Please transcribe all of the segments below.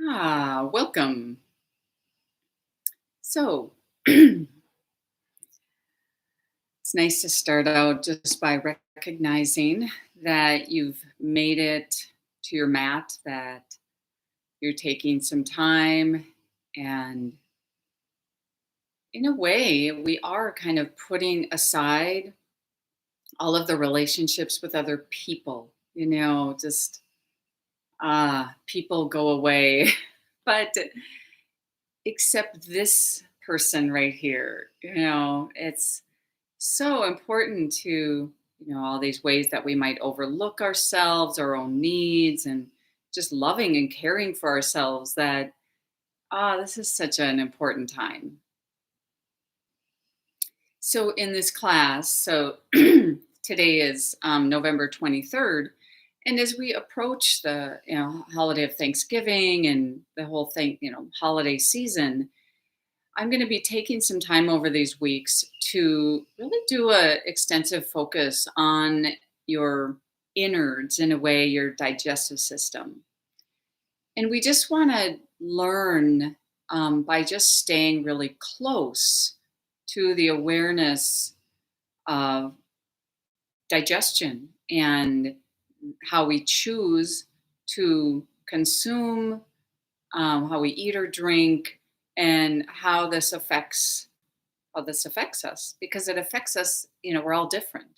Welcome. So, it's nice to start out just by recognizing that you've made it to your mat, that you're taking some time, and in a way, we are kind of putting aside all of the relationships with other people. Just people go away, but except this person right here, it's so important to all these ways that we might overlook ourselves, our own needs, and just loving and caring for ourselves, that this is such an important time. So in this class, today is November 23rd, and as we approach the holiday of Thanksgiving and the whole thing, holiday season, I'm going to be taking some time over these weeks to really do a extensive focus on your innards, in a way, your digestive system. And we just want to learn by just staying really close to the awareness of digestion and how we choose to consume, how we eat or drink, and how this affects us, because it affects us. We're all different,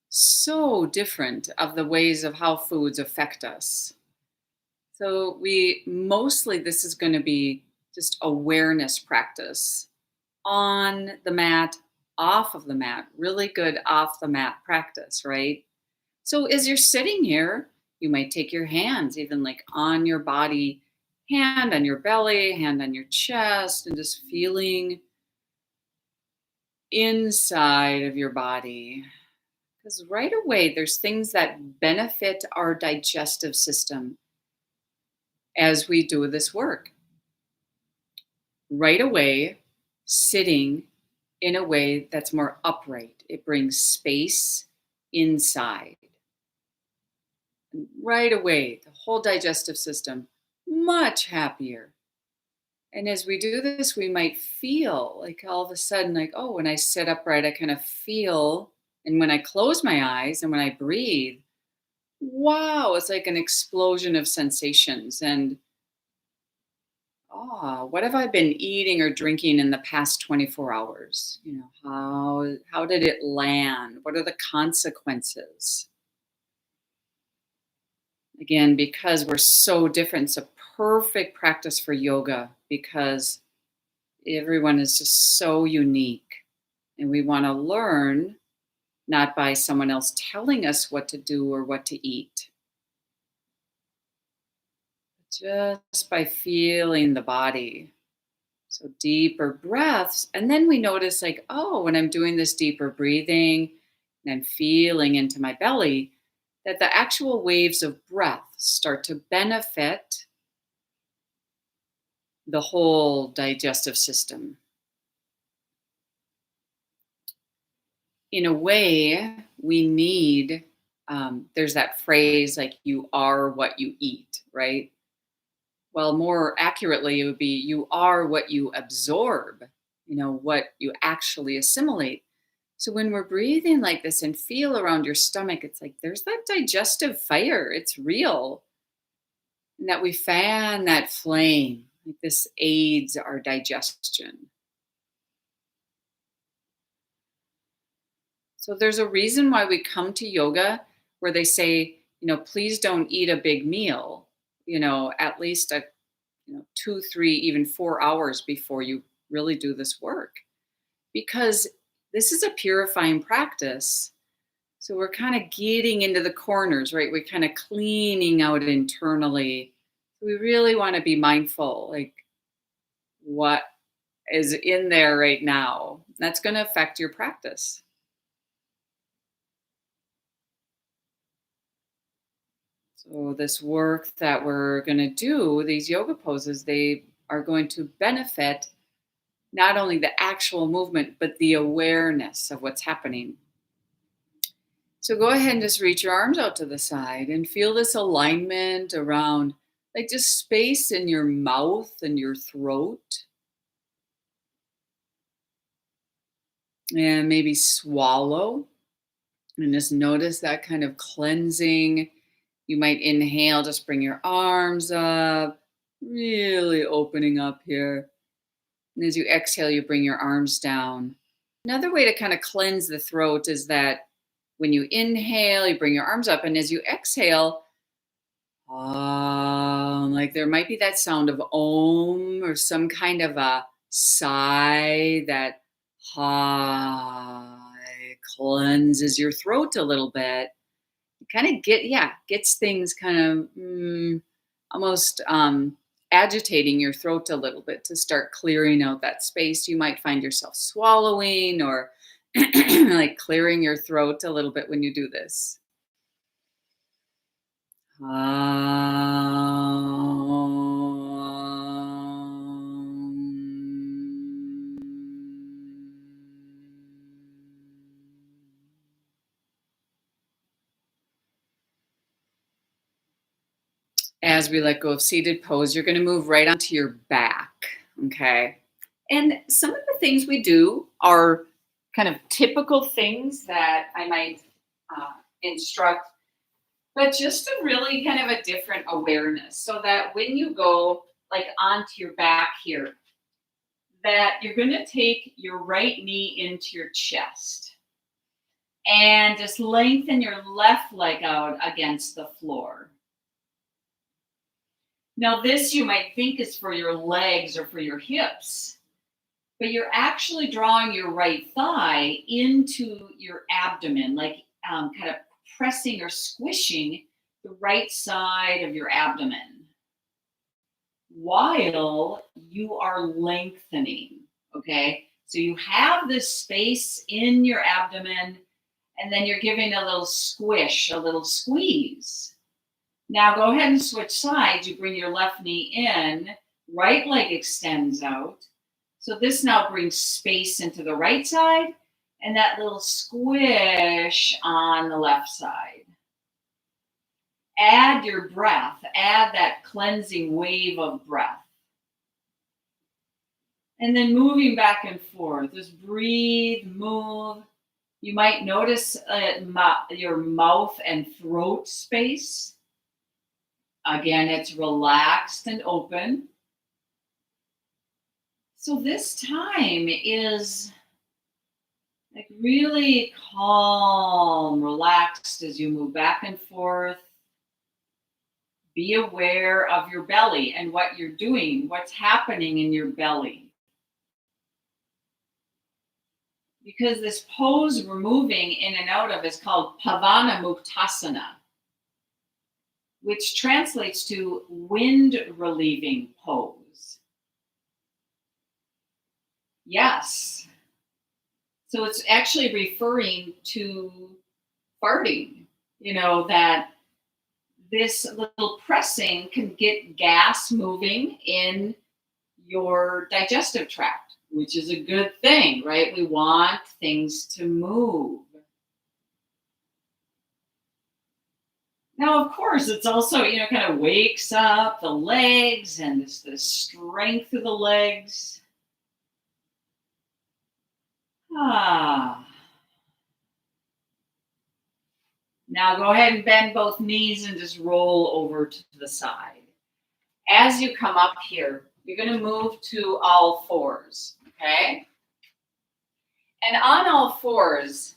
so different of the ways of how foods affect us. So we mostly, this is going to be just awareness practice on the mat, off of the mat, really good off the mat practice, right? So as you're sitting here, you might take your hands even like on your body, hand on your belly, hand on your chest, and just feeling inside of your body. Because right away, there's things that benefit our digestive system as we do this work. Right away, sitting in a way that's more upright, it brings space inside. And right away, the whole digestive system much happier. And as we do this, we might feel like all of a sudden, like, oh, when I sit upright, I kind of feel, and when I close my eyes and when I breathe, wow, it's like an explosion of sensations. And what have I been eating or drinking in the past 24 hours? How did it land? What are the consequences? Again, because we're so different, it's a perfect practice for yoga, because everyone is just so unique. And we want to learn not by someone else telling us what to do or what to eat, just by feeling the body. So deeper breaths. And then we notice, like, oh, when I'm doing this deeper breathing and I'm feeling into my belly, that the actual waves of breath start to benefit the whole digestive system. In a way, we need, there's that phrase like, you are what you eat, right? Well, more accurately, it would be, you are what you absorb, what you actually assimilate. So when we're breathing like this and feel around your stomach, it's like there's that digestive fire. It's real. And that we fan that flame. Like, this aids our digestion. So there's a reason why we come to yoga, where they say, please don't eat a big meal, at least 2, 3, even 4 hours before you really do this work. Because this is a purifying practice. So we're kind of getting into the corners, right? We're kind of cleaning out internally. We really want to be mindful, like, what is in there right now. That's going to affect your practice. So this work that we're going to do, these yoga poses, they are going to benefit not only the actual movement, but the awareness of what's happening. So go ahead and just reach your arms out to the side and feel this alignment around like just space in your mouth and your throat. And maybe swallow and just notice that kind of cleansing. You might inhale, just bring your arms up, really opening up here. And as you exhale, you bring your arms down. Another way to kind of cleanse the throat is that when you inhale, you bring your arms up, and as you exhale, like there might be that sound of om or some kind of a sigh that cleanses your throat a little bit. Kind of gets things kind of almost agitating your throat a little bit to start clearing out that space. You might find yourself swallowing or like clearing your throat a little bit when you do this. As we let go of seated pose, you're going to move right onto your back. Okay. And some of the things we do are kind of typical things that I might instruct, but just a really kind of a different awareness so that when you go like onto your back here, that you're going to take your right knee into your chest and just lengthen your left leg out against the floor. Now, this you might think is for your legs or for your hips, but you're actually drawing your right thigh into your abdomen, like kind of pressing or squishing the right side of your abdomen while you are lengthening. Okay, so you have this space in your abdomen, and then you're giving a little squish, a little squeeze. Now go ahead and switch sides. You bring your left knee in, right leg extends out. So this now brings space into the right side and that little squish on the left side. Add your breath, add that cleansing wave of breath. And then moving back and forth, just breathe, move. You might notice your mouth and throat space. Again, it's relaxed and open. So this time is like really calm, relaxed as you move back and forth. Be aware of your belly and what you're doing, what's happening in your belly. Because this pose we're moving in and out of is called Pavana Muktasana, which translates to wind relieving pose. Yes. So it's actually referring to farting, that this little pressing can get gas moving in your digestive tract, which is a good thing, right? We want things to move. Now, of course, it's also, kind of wakes up the legs and the strength of the legs. Now go ahead and bend both knees and just roll over to the side. As you come up here, you're going to move to all fours, okay? And on all fours,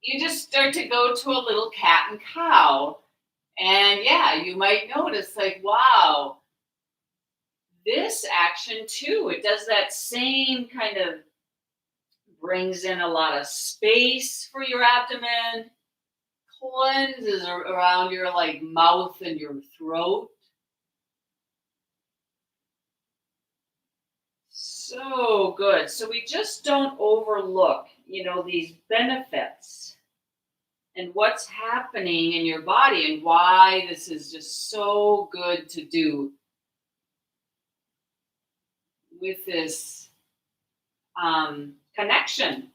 you just start to go to a little cat and cow. And you might notice like, wow, this action too, it does that same kind of brings in a lot of space for your abdomen, cleanses around your like mouth and your throat. So good. So we just don't overlook, these benefits and what's happening in your body and why this is just so good to do with this connection.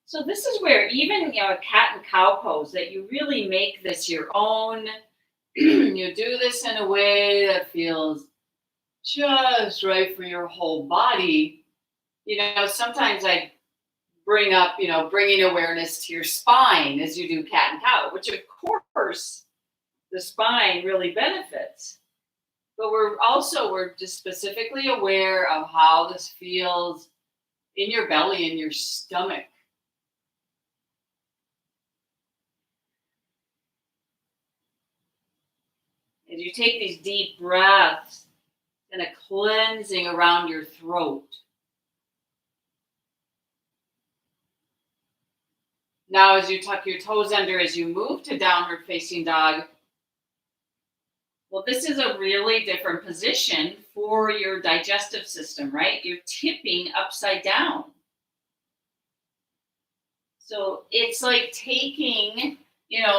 So this is where even a cat and cow pose that you really make this your own. You do this in a way that feels just right for your whole body. Sometimes I bring up, bringing awareness to your spine as you do cat and cow, which of course the spine really benefits. But we're just specifically aware of how this feels in your belly, in your stomach. As you take these deep breaths and a cleansing around your throat. Now, as you tuck your toes under, as you move to downward facing dog, well, this is a really different position for your digestive system, right? You're tipping upside down. So it's like taking,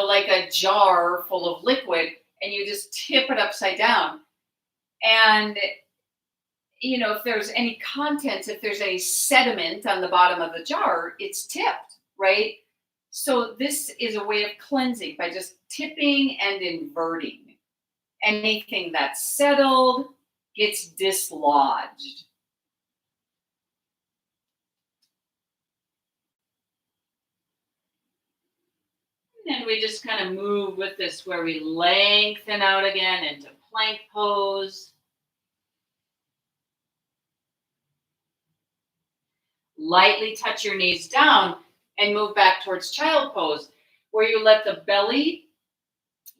like a jar full of liquid and you just tip it upside down. And, if there's any contents, if there's any sediment on the bottom of the jar, it's tipped, right? So this is a way of cleansing by just tipping and inverting. Anything that's settled gets dislodged. And we just kind of move with this where we lengthen out again into plank pose. Lightly touch your knees down and move back towards child pose, where you let the belly,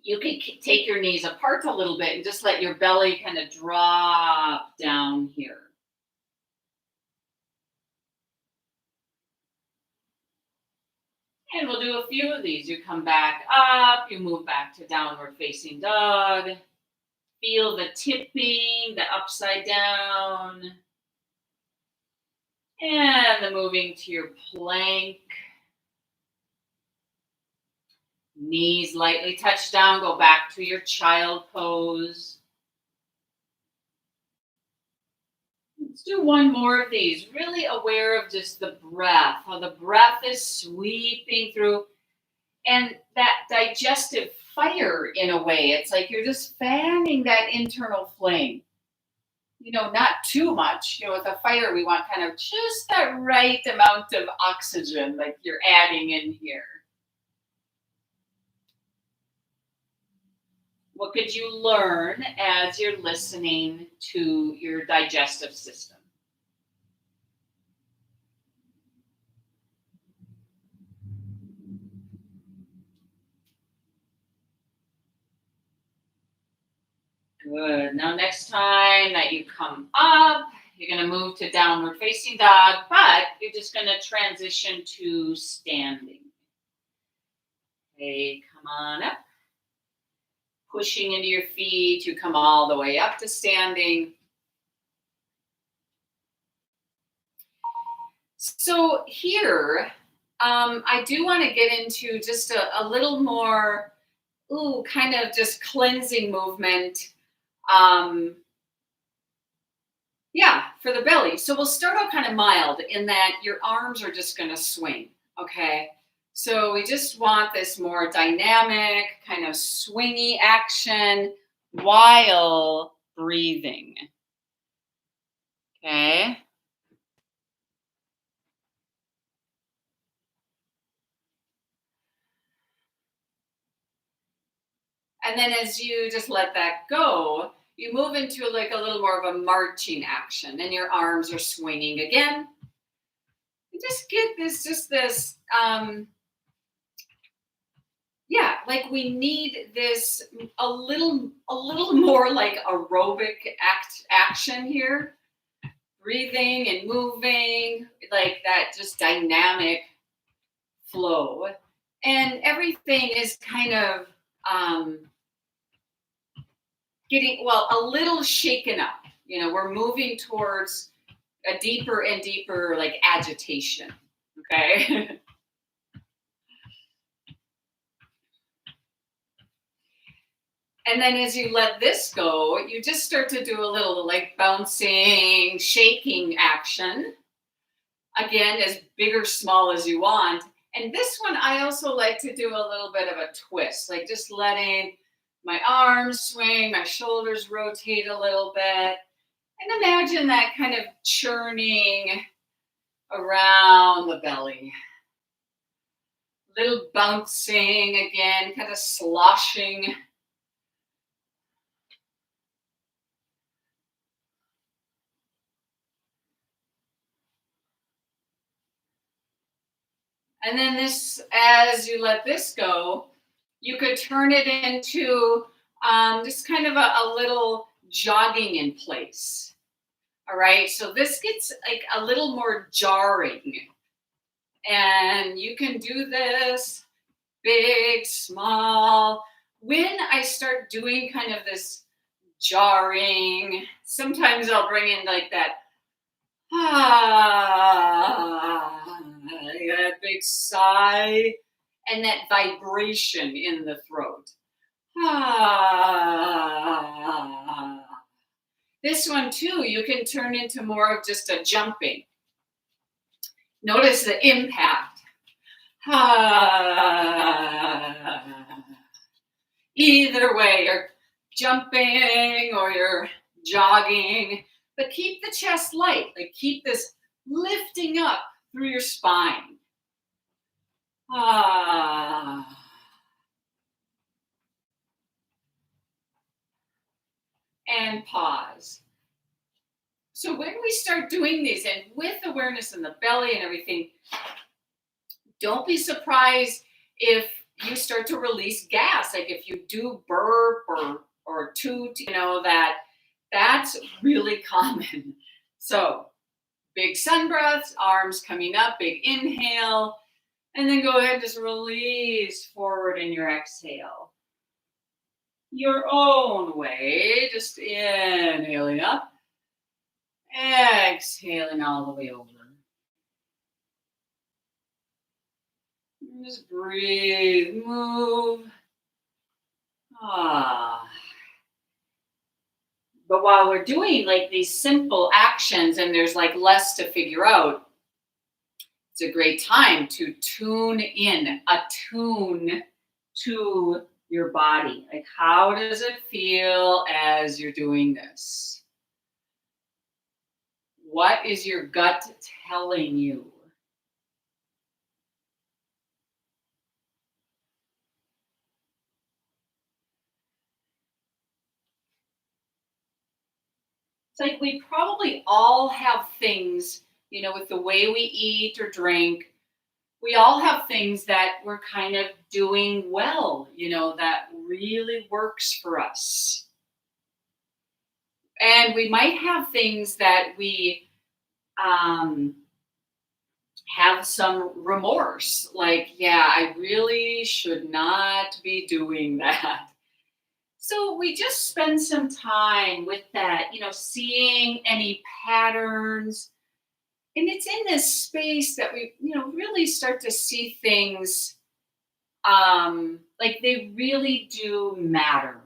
you can take your knees apart a little bit and just let your belly kind of drop down here. And we'll do a few of these. You come back up, you move back to downward facing dog. Feel the tipping, the upside down. And the moving to your plank. Knees lightly touch down, go back to your child pose. Let's do one more of these. Really aware of just the breath, how the breath is sweeping through. And that digestive fire, in a way, it's like you're just fanning that internal flame. Not too much. With a fire, we want kind of just that right amount of oxygen, like you're adding in here. What could you learn as you're listening to your digestive system? Good. Now, next time that you come up, you're going to move to downward facing dog, but you're just going to transition to standing. Okay, come on up. Pushing into your feet, you come all the way up to standing. So here, I do want to get into just a little more, kind of just cleansing movement. For the belly. So we'll start out kind of mild in that your arms are just going to swing. Okay. So we just want this more dynamic, kind of swingy action while breathing. Okay. And then as you just let that go, you move into like a little more of a marching action and your arms are swinging again. You just get this, like we need this a little more like aerobic action here. Breathing and moving, like that just dynamic flow. And everything is kind of getting, a little shaken up. We're moving towards a deeper and deeper like agitation. Okay. And then as you let this go, you just start to do a little like bouncing, shaking action. Again, as big or small as you want. And this one, I also like to do a little bit of a twist, like just letting my arms swing, my shoulders rotate a little bit. And imagine that kind of churning around the belly. Little bouncing again, kind of sloshing. And then this, as you let this go, you could turn it into just kind of a little jogging in place. All right. So this gets like a little more jarring. And you can do this big, small. When I start doing kind of this jarring, sometimes I'll bring in like that that big sigh and that vibration in the throat. This one too, you can turn into more of just a jumping. Notice the impact. Either way, you're jumping or you're jogging, but keep the chest light. Like keep this lifting up through your spine. And pause. So when we start doing these, and with awareness in the belly and everything, don't be surprised if you start to release gas. Like if you do burp or toot, that's really common. So big sun breaths, arms coming up, big inhale, and then go ahead and just release forward in your exhale. Your own way, just inhaling up, exhaling all the way over. Just breathe, move. But while we're doing like these simple actions and there's like less to figure out, it's a great time to tune in, attune to your body. Like, how does it feel as you're doing this? What is your gut telling you? It's like we probably all have things, with the way we eat or drink, we all have things that we're kind of doing well, that really works for us. And we might have things that we have some remorse, like, yeah, I really should not be doing that. So we just spend some time with that, seeing any patterns. And it's in this space that we, really start to see things like they really do matter.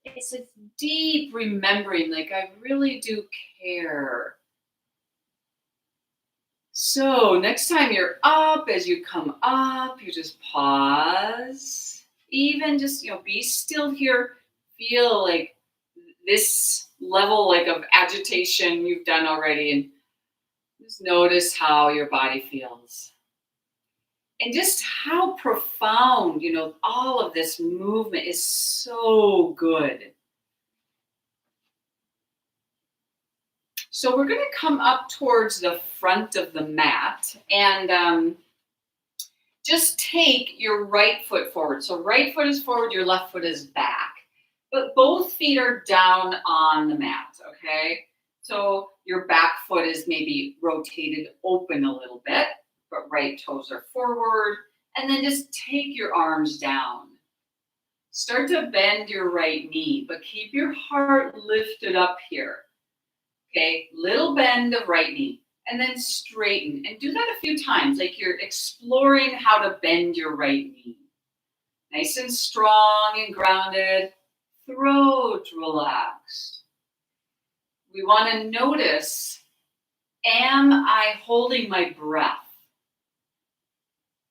It's a deep remembering, like I really do care. So next time you're up, as you come up, you just pause. Even just, be still here. Feel like this level like of agitation you've done already, and just notice how your body feels. And just how profound, all of this movement is so good. So we're going to come up towards the front of the mat and just take your right foot forward. So right foot is forward, your left foot is back. But both feet are down on the mat, okay? So your back foot is maybe rotated open a little bit, but right toes are forward. And then just take your arms down. Start to bend your right knee, but keep your heart lifted up here. Okay, little bend of right knee. And then straighten. And do that a few times, like you're exploring how to bend your right knee. Nice and strong and grounded. Throat relaxed. We want to notice Am I holding my breath?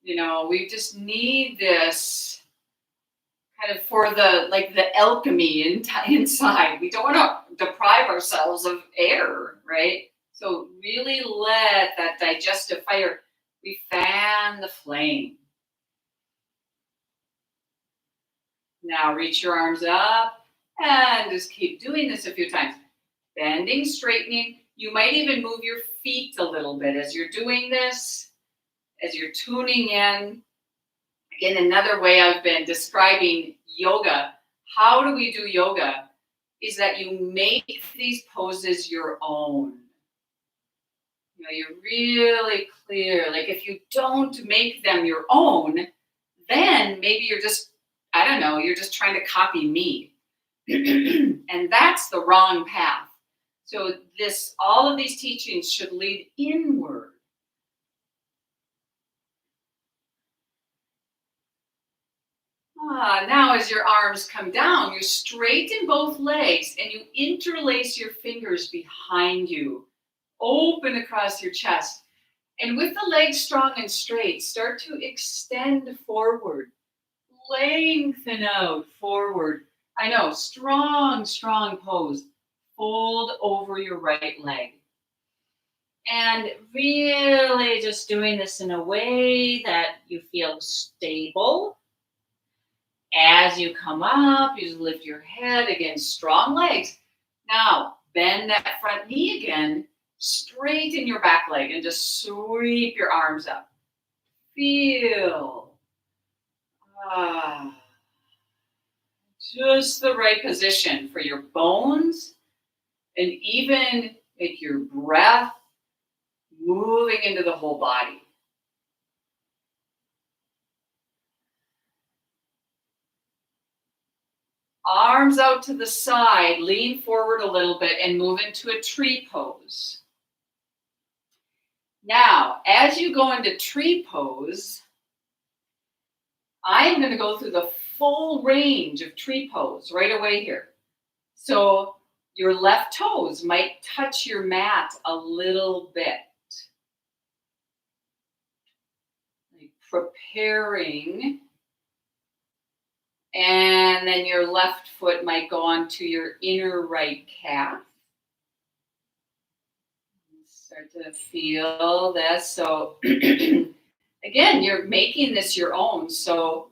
We just need this kind of for the like the alchemy inside. We don't want to deprive ourselves of air, right? So really let that digestive fire, we fan the flame. Now reach your arms up and just keep doing this a few times. Bending, straightening. You might even move your feet a little bit as you're doing this, as you're tuning in. Again, another way I've been describing yoga, how do we do yoga, is that you make these poses your own. You're really clear. Like if you don't make them your own, then maybe you're just, I don't know, you're just trying to copy me. And that's the wrong path. So all of these teachings should lead inward. Now as your arms come down, you straighten both legs and you interlace your fingers behind you. Open across your chest. And with the legs strong and straight, start to extend forward. Lengthen out forward. I know, strong, strong pose. Fold over your right leg. And really just doing this in a way that you feel stable. As you come up, you just lift your head again, strong legs. Now, bend that front knee again, straighten your back leg, and just sweep your arms up. Feel. Just the right position for your bones, and even make your breath moving into the whole body. Arms out to the side, lean forward a little bit and move into a tree pose. Now, as you go into tree pose, I'm going to go through the full range of tree pose right away here. So your left toes might touch your mat a little bit. Like preparing. And then your left foot might go onto your inner right calf. Start to feel this. So again, you're making this your own. So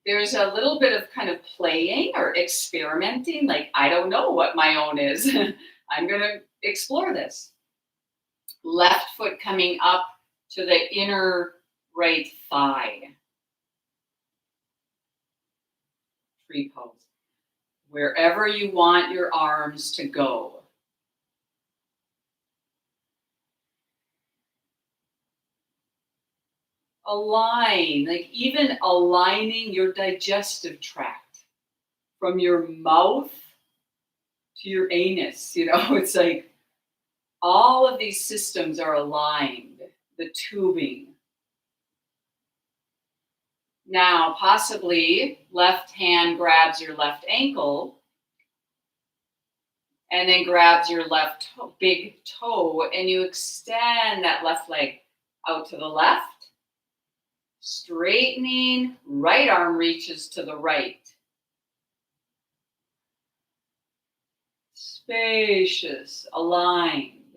there's a little bit of kind of playing or experimenting. Like, I don't know what my own is. I'm going to explore this. Left foot coming up to the inner right thigh. Tree pose. Wherever you want your arms to go. Align, like even aligning your digestive tract from your mouth to your anus. It's like all of these systems are aligned, the tubing. Now, possibly left hand grabs your left ankle and then grabs your left big toe, and you extend that left leg out to the left. Straightening, right arm reaches to the right. Spacious, aligned.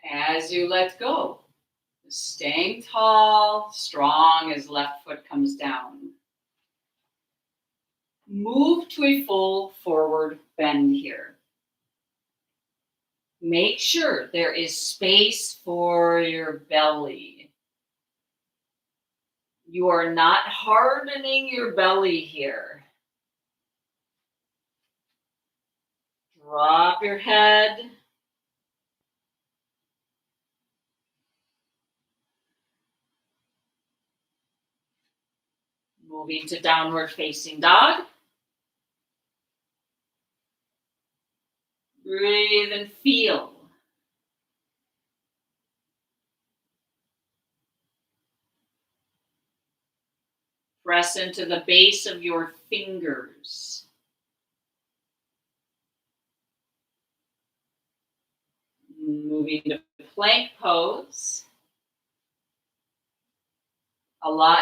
As you let go, staying tall, strong as left foot comes down. Move to a full forward bend here. Make sure there is space for your belly. You are not hardening your belly here. Drop your head. Moving to downward facing dog. Breathe and feel. Press into the base of your fingers. Moving to plank pose.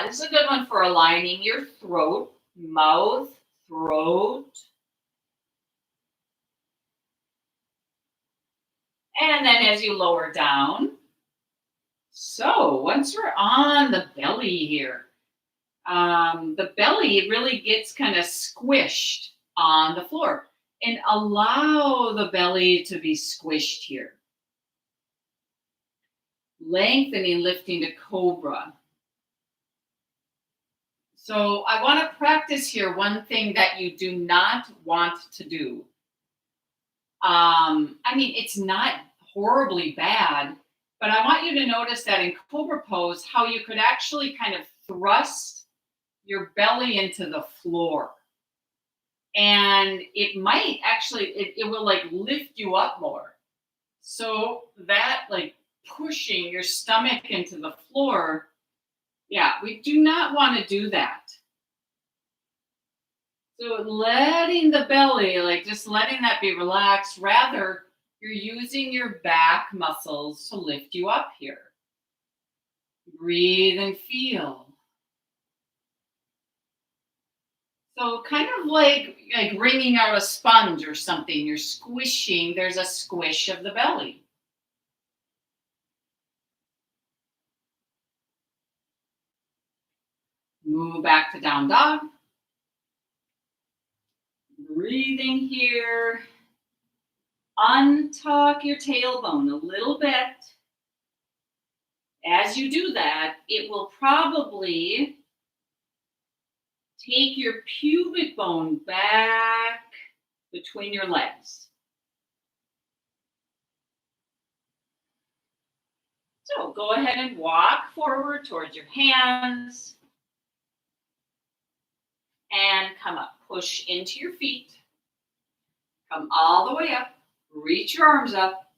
This is a good one for aligning your throat, mouth, throat. And then as you lower down. So once we're on the belly here, the belly really gets kind of squished on the floor. And allow the belly to be squished here. Lengthening, lifting to cobra. So I want to practice here one thing that you do not want to do. It's not horribly bad, but I want you to notice that in Cobra Pose, how you could actually kind of thrust your belly into the floor. And it might actually, it will like lift you up more. So that like pushing your stomach into the floor, yeah, we do not want to do that. So letting the belly, like just letting that be relaxed, rather you're using your back muscles to lift you up here. Breathe and feel. So kind of like wringing out a sponge or something. You're squishing, there's a squish of the belly. Move back to down dog. Breathing here. Untuck your tailbone a little bit. As you do that, it will probably take your pubic bone back between your legs. So go ahead and walk forward towards your hands. And come up. Push into your feet. Come all the way up. Reach your arms up.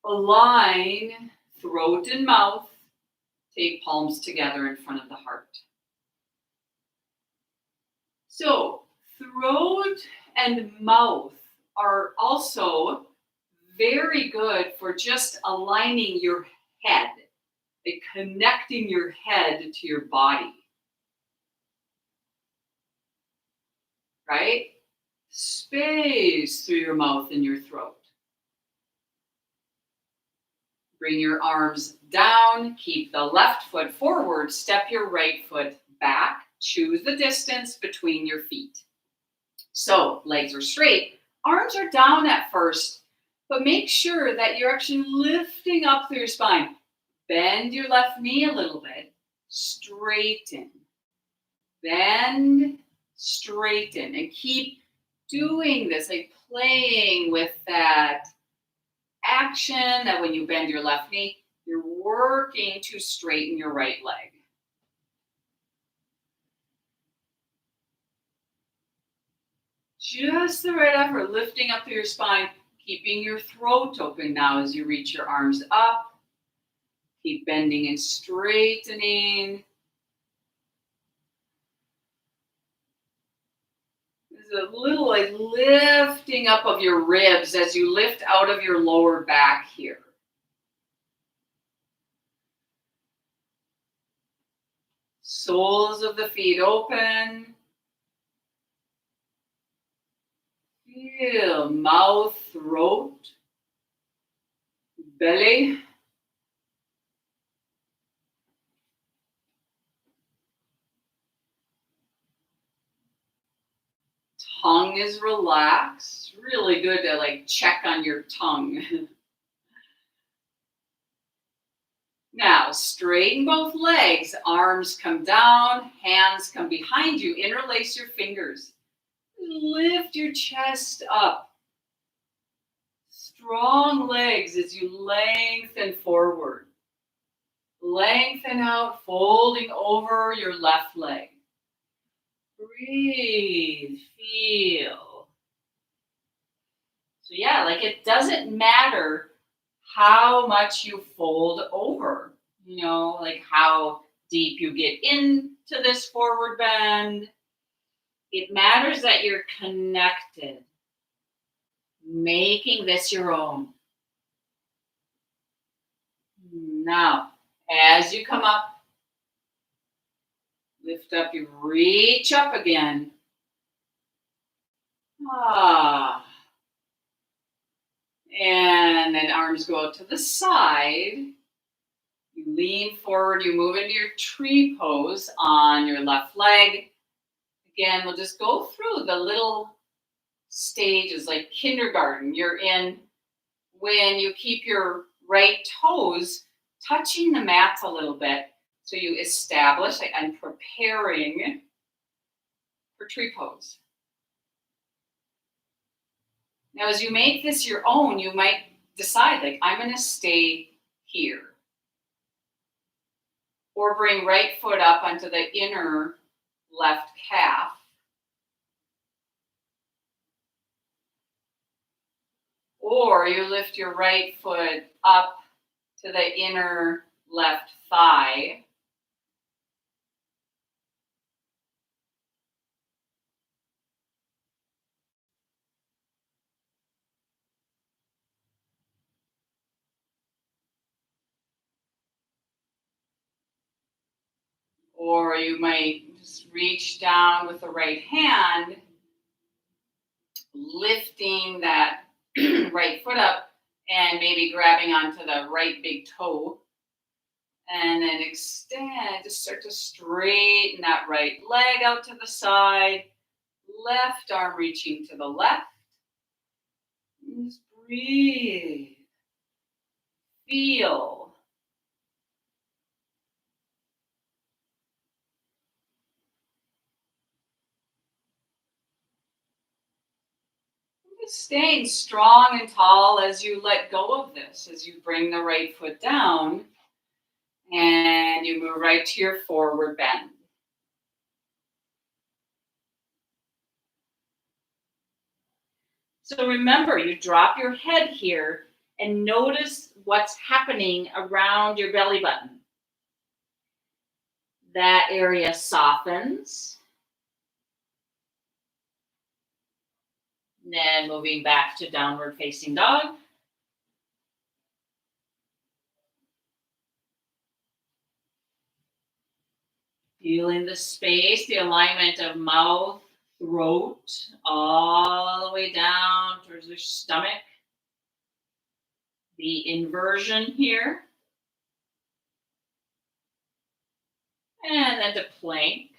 Align throat and mouth. Take palms together in front of the heart. So throat and mouth are also very good for just aligning your head, like connecting your head to your body. Right? Space through your mouth and your throat. Bring your arms down, keep the left foot forward, step your right foot back, choose the distance between your feet. So legs are straight, arms are down at first, but make sure that you're actually lifting up through your spine. Bend your left knee a little bit, straighten, bend, straighten, and keep doing this, like playing with that action that when you bend your left knee, you're working to straighten your right leg. Just the right effort, lifting up through your spine, keeping your throat open now as you reach your arms up. Keep bending and straightening. There's a little like lifting up of your ribs as you lift out of your lower back here. Soles of the feet open. Feel mouth, throat, belly. Tongue is relaxed. Really good to like check on your tongue. Now, straighten both legs. Arms come down, hands come behind you. Interlace your fingers. Lift your chest up. Strong legs as you lengthen forward. Lengthen out, folding over your left leg. Breathe, feel. So yeah, like it doesn't matter how much you fold over, like how deep you get into this forward bend. It matters that you're connected, making this your own. Now, as you come up, lift up, you reach up again. Ah. And then arms go out to the side. You lean forward, you move into your tree pose on your left leg. Again, we'll just go through the little stages like kindergarten. You're in when you keep your right toes touching the mat a little bit. So you establish, like I'm preparing for tree pose. Now, as you make this your own, you might decide, like, I'm going to stay here. Or bring right foot up onto the inner left calf. Or you lift your right foot up to the inner left thigh. Or you might just reach down with the right hand, lifting that right foot up and maybe grabbing onto the right big toe. And then extend, just start to straighten that right leg out to the side, left arm reaching to the left. Just breathe. Feel. Just staying strong and tall as you let go of this, as you bring the right foot down and you move right to your forward bend. So remember, you drop your head here and notice what's happening around your belly button. That area softens. Then moving back to downward facing dog. Feeling the space, the alignment of mouth, throat, all the way down towards your stomach. The inversion here. And then to plank.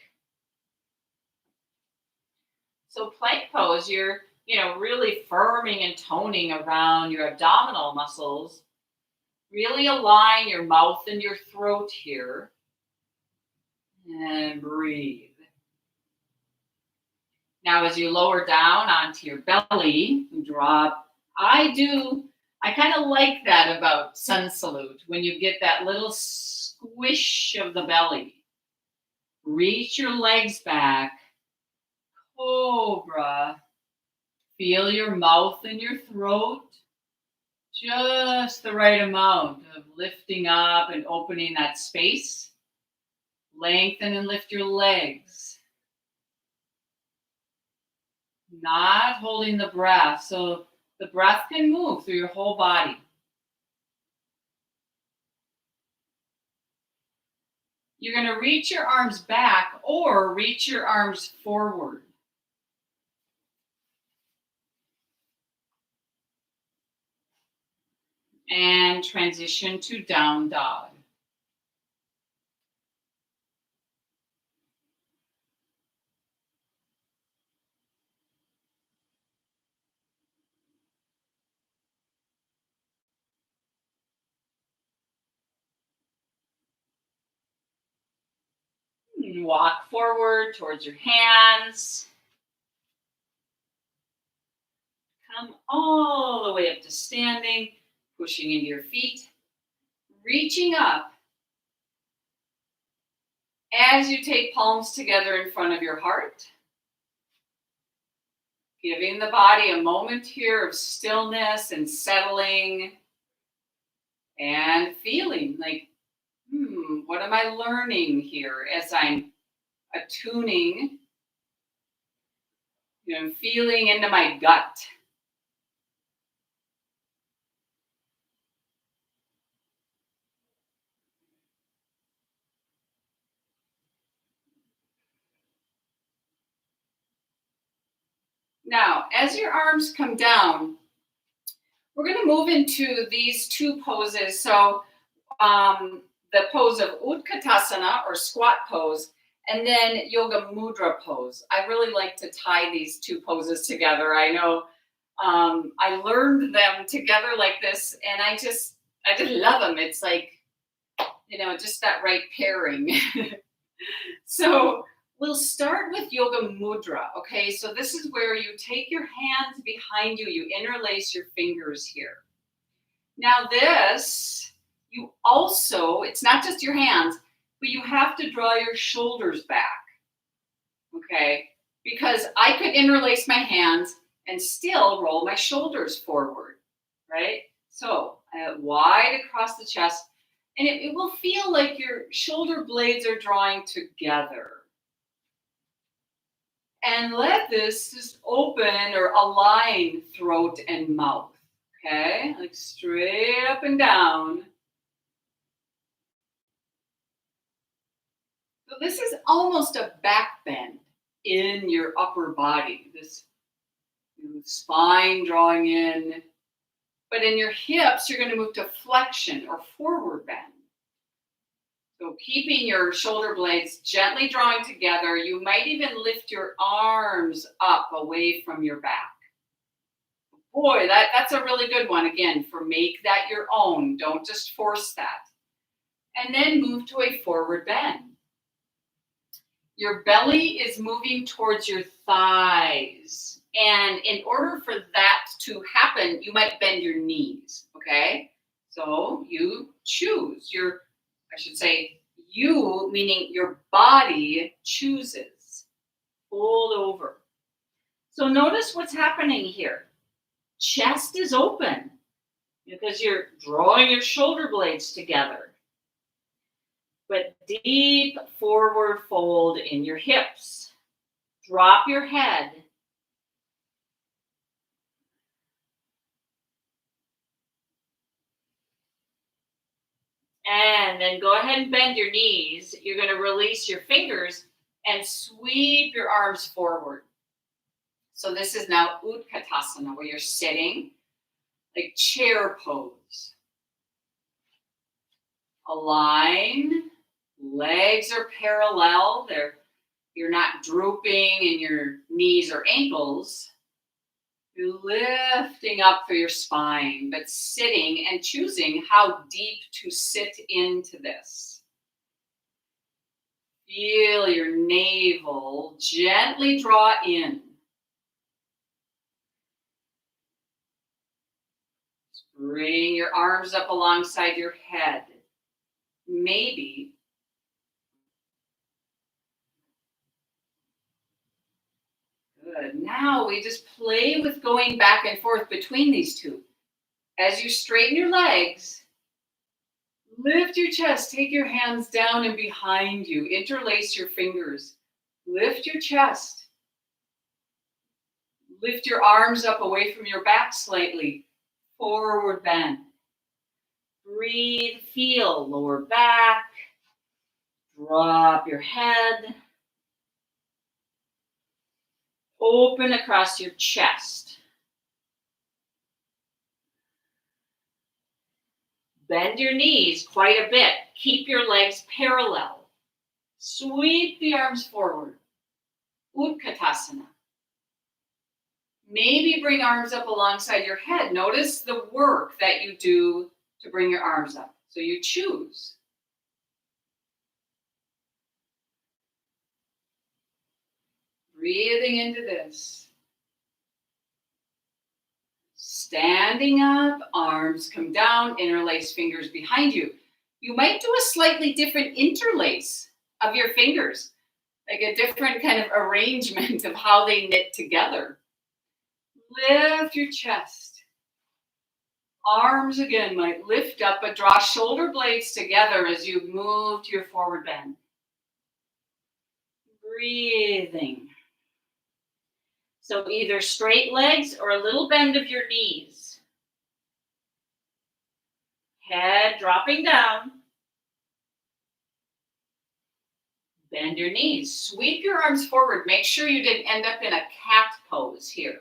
So plank pose, you're really firming and toning around your abdominal muscles. Really align your mouth and your throat here. And breathe. Now as you lower down onto your belly, you drop. I kind of like that about sun salute, when you get that little squish of the belly. Reach your legs back. Cobra. Feel your mouth and your throat. Just the right amount of lifting up and opening that space. Lengthen and lift your legs. Not holding the breath, so the breath can move through your whole body. You're going to reach your arms back or reach your arms forward. And transition to down dog. Walk forward towards your hands. Come all the way up to standing, pushing into your feet, reaching up. As you take palms together in front of your heart, giving the body a moment here of stillness and settling and feeling like, what am I learning here as I'm attuning, feeling into my gut. Now, as your arms come down, we're going to move into these two poses. So, the pose of Utkatasana or squat pose, and then Yoga Mudra pose. I really like to tie these two poses together. I know I learned them together like this, and I just love them. It's like, just that right pairing. So we'll start with Yoga Mudra. Okay, so this is where you take your hands behind you, you interlace your fingers here. Now, you also, it's not just your hands, but you have to draw your shoulders back. Okay, because I could interlace my hands and still roll my shoulders forward, right? So wide across the chest, and it will feel like your shoulder blades are drawing together. And let this just open or align throat and mouth, okay? Like straight up and down. So this is almost a back bend in your upper body. This spine drawing in. But in your hips, you're going to move to flexion or forward bend. So keeping your shoulder blades gently drawing together, you might even lift your arms up away from your back. Boy, that's a really good one. Again, make that your own. Don't just force that. And then move to a forward bend. Your belly is moving towards your thighs. And in order for that to happen, you might bend your knees, okay? So you choose. You, meaning your body, chooses. Fold over. So notice what's happening here. Chest is open because you're drawing your shoulder blades together. But deep forward fold in your hips. Drop your head. And then go ahead and bend your knees. You're going to release your fingers and sweep your arms forward. So this is now Utkatasana, where you're sitting, like chair pose. Align. Legs are parallel. You're not drooping in your knees or ankles. You're lifting up through your spine, but sitting and choosing how deep to sit into this. Feel your navel gently draw in. Bring your arms up alongside your head. Maybe good. Now we just play with going back and forth between these two. As you straighten your legs, lift your chest, take your hands down and behind you, interlace your fingers, lift your chest, lift your arms up away from your back slightly, forward bend. Breathe, feel lower back, drop your head, open across your chest. Bend your knees quite a bit. Keep your legs parallel. Sweep the arms forward. Utkatasana. Maybe bring arms up alongside your head. Notice the work that you do to bring your arms up. So you choose. Breathing into this. Standing up, arms come down, interlace fingers behind you. You might do a slightly different interlace of your fingers, like a different kind of arrangement of how they knit together. Lift your chest. Arms again might lift up, but draw shoulder blades together as you move to your forward bend. Breathing. So either straight legs or a little bend of your knees. Head dropping down. Bend your knees. Sweep your arms forward. Make sure you didn't end up in a cat pose here.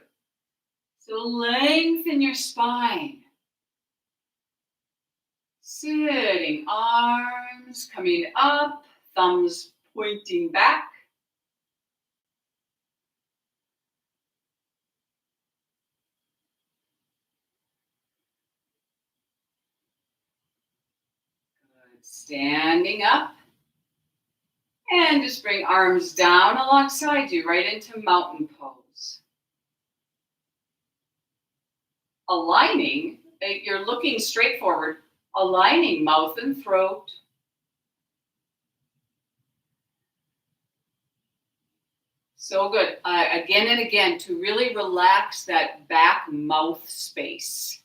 So lengthen your spine. Sitting arms coming up, thumbs pointing back. Good. Standing up. And just bring arms down alongside you, right into mountain pose. Aligning, you're looking straight forward, aligning mouth and throat. So good. Again and again, to really relax that back mouth space.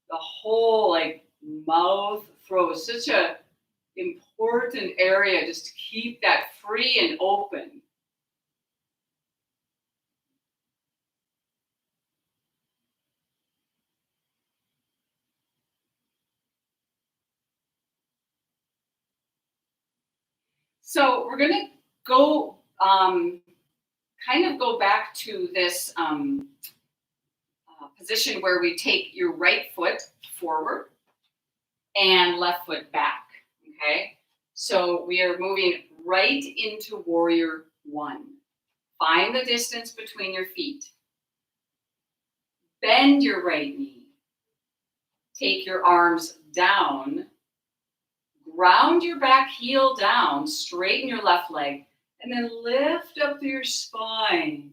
The whole mouth, throat is such a important area, just to keep that free and open. So we're going to go kind of go back to this position where we take your right foot forward and left foot back. Okay, so we are moving right into warrior one. Find the distance between your feet. Bend your right knee. Take your arms down. Ground your back heel down. Straighten your left leg. And then lift up through your spine.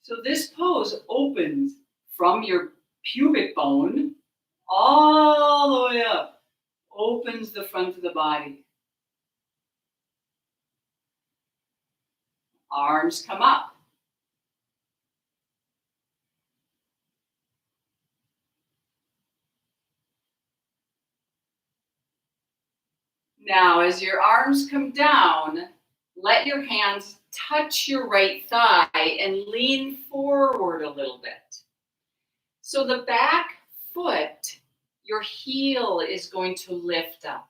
So this pose opens from your pubic bone all the way up. Opens the front of the body. Arms come up. Now, as your arms come down, let your hands touch your right thigh and lean forward a little bit. So the back foot, your heel is going to lift up.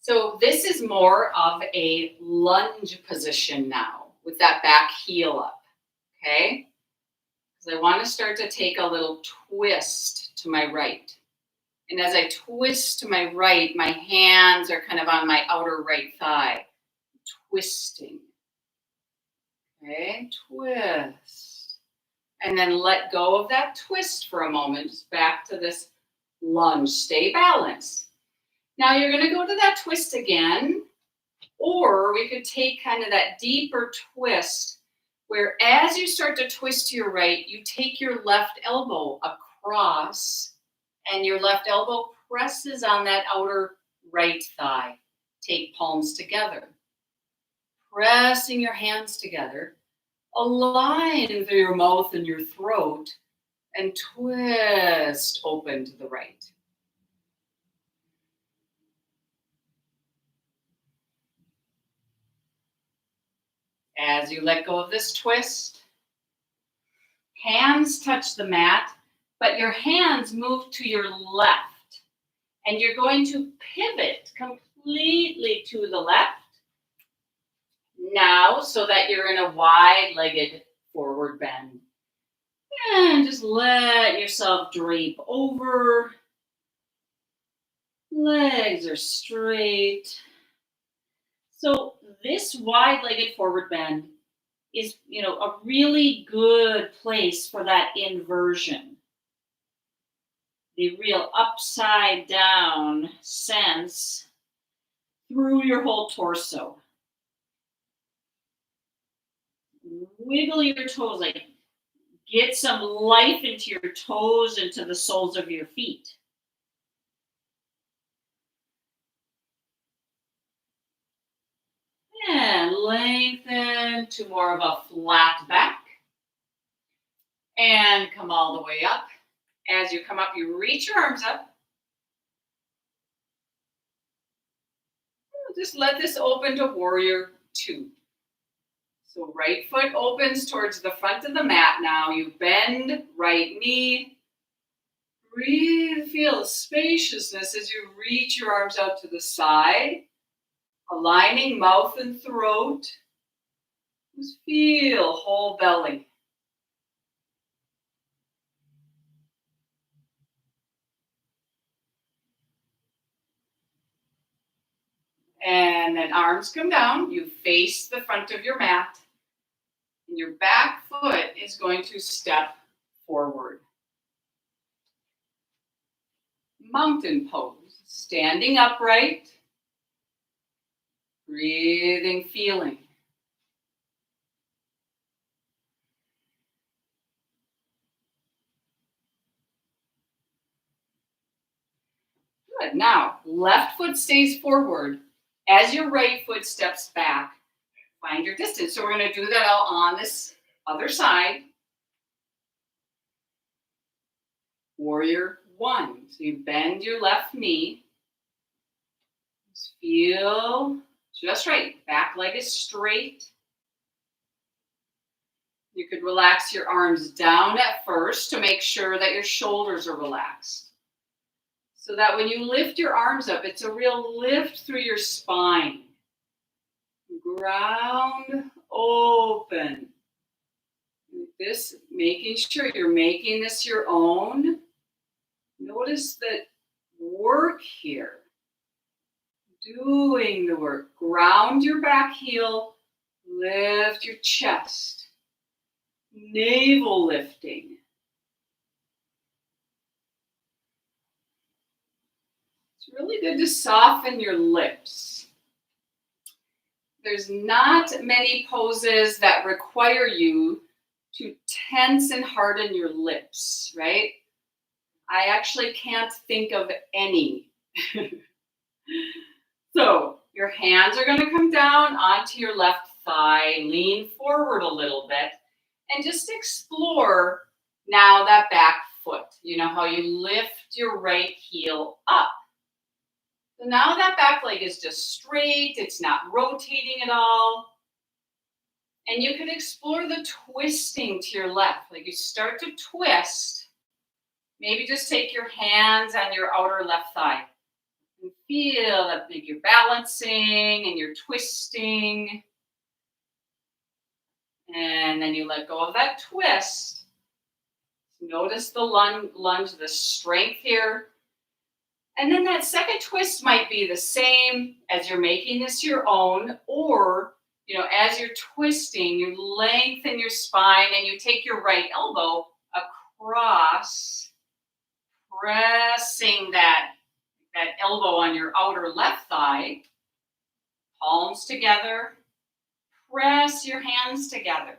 So this is more of a lunge position now with that back heel up, okay? Because I want to start to take a little twist to my right. And as I twist to my right, my hands are kind of on my outer right thigh, twisting. Okay, twist. And then let go of that twist for a moment, just back to this lunge. Stay balanced. Now you're going to go to that twist again, or we could take kind of that deeper twist where as you start to twist to your right, you take your left elbow across and your left elbow presses on that outer right thigh. Take palms together. Pressing your hands together. Align through your mouth and your throat and twist open to the right. As you let go of this twist, hands touch the mat, but your hands move to your left. And you're going to pivot completely to the left now so that you're in a wide-legged forward bend. And just let yourself drape over. Legs are straight. So this wide-legged forward bend is, a really good place for that inversion. The real upside down sense through your whole torso. Wiggle your toes, get some life into your toes, into the soles of your feet. And lengthen to more of a flat back. And come all the way up. As you come up, you reach your arms up. Just let this open to warrior two. So right foot opens towards the front of the mat now. You bend right knee. Breathe, feel the spaciousness as you reach your arms out to the side. Aligning mouth and throat. Just feel whole belly. And then arms come down. You face the front of your mat. And your back foot is going to step forward. Mountain pose. Standing upright. Breathing, feeling. Good. Now, left foot stays forward. As your right foot steps back, find your distance. So we're going to do that all on this other side. Warrior one. So you bend your left knee. Just feel just right. Back leg is straight. You could relax your arms down at first to make sure that your shoulders are relaxed. So that when you lift your arms up, it's a real lift through your spine. Ground open. This, making sure you're making this your own. Notice that work here. Doing the work. Ground your back heel. Lift your chest. Navel lifting. It's really good to soften your lips. There's not many poses that require you to tense and harden your lips, right? I actually can't think of any. So your hands are going to come down onto your left thigh, lean forward a little bit, and just explore now that back foot. You know how you lift your right heel up. So now that back leg is just straight, it's not rotating at all. And you can explore the twisting to your left. Like you start to twist, maybe just take your hands on your outer left thigh. And feel that maybe you're balancing and you're twisting. And then you let go of that twist. Notice the lunge, the strength here. And then that second twist might be the same as you're making this your own, or, you know, as you're twisting, you lengthen your spine and you take your right elbow across, pressing that elbow on your outer left thigh, palms together, press your hands together,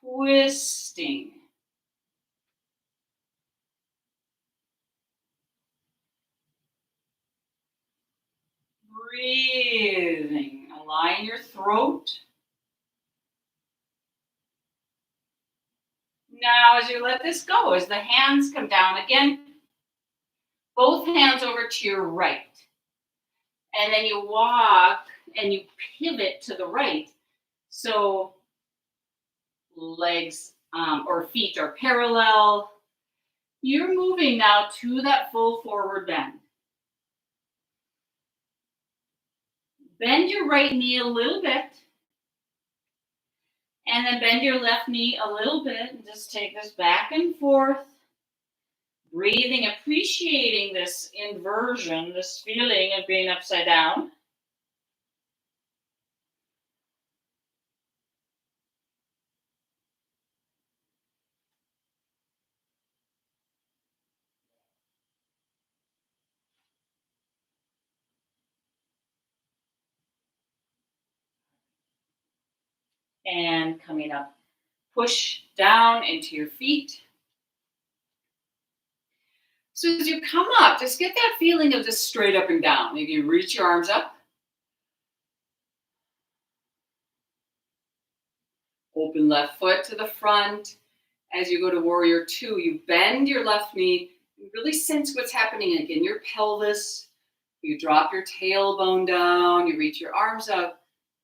twisting. Breathing, align your throat. Now, as you let this go, as the hands come down again, both hands over to your right. And then you walk and you pivot to the right. So legs or feet are parallel. You're moving now to that full forward bend. Bend your right knee a little bit. And then bend your left knee a little bit and just take this back and forth. Breathing, appreciating this inversion, this feeling of being upside down. And coming up, push down into your feet. So as you come up, just get that feeling of just straight up and down. Maybe you reach your arms up. Open left foot to the front. As you go to warrior two, you bend your left knee. You really sense what's happening like in your pelvis. You drop your tailbone down. You reach your arms up.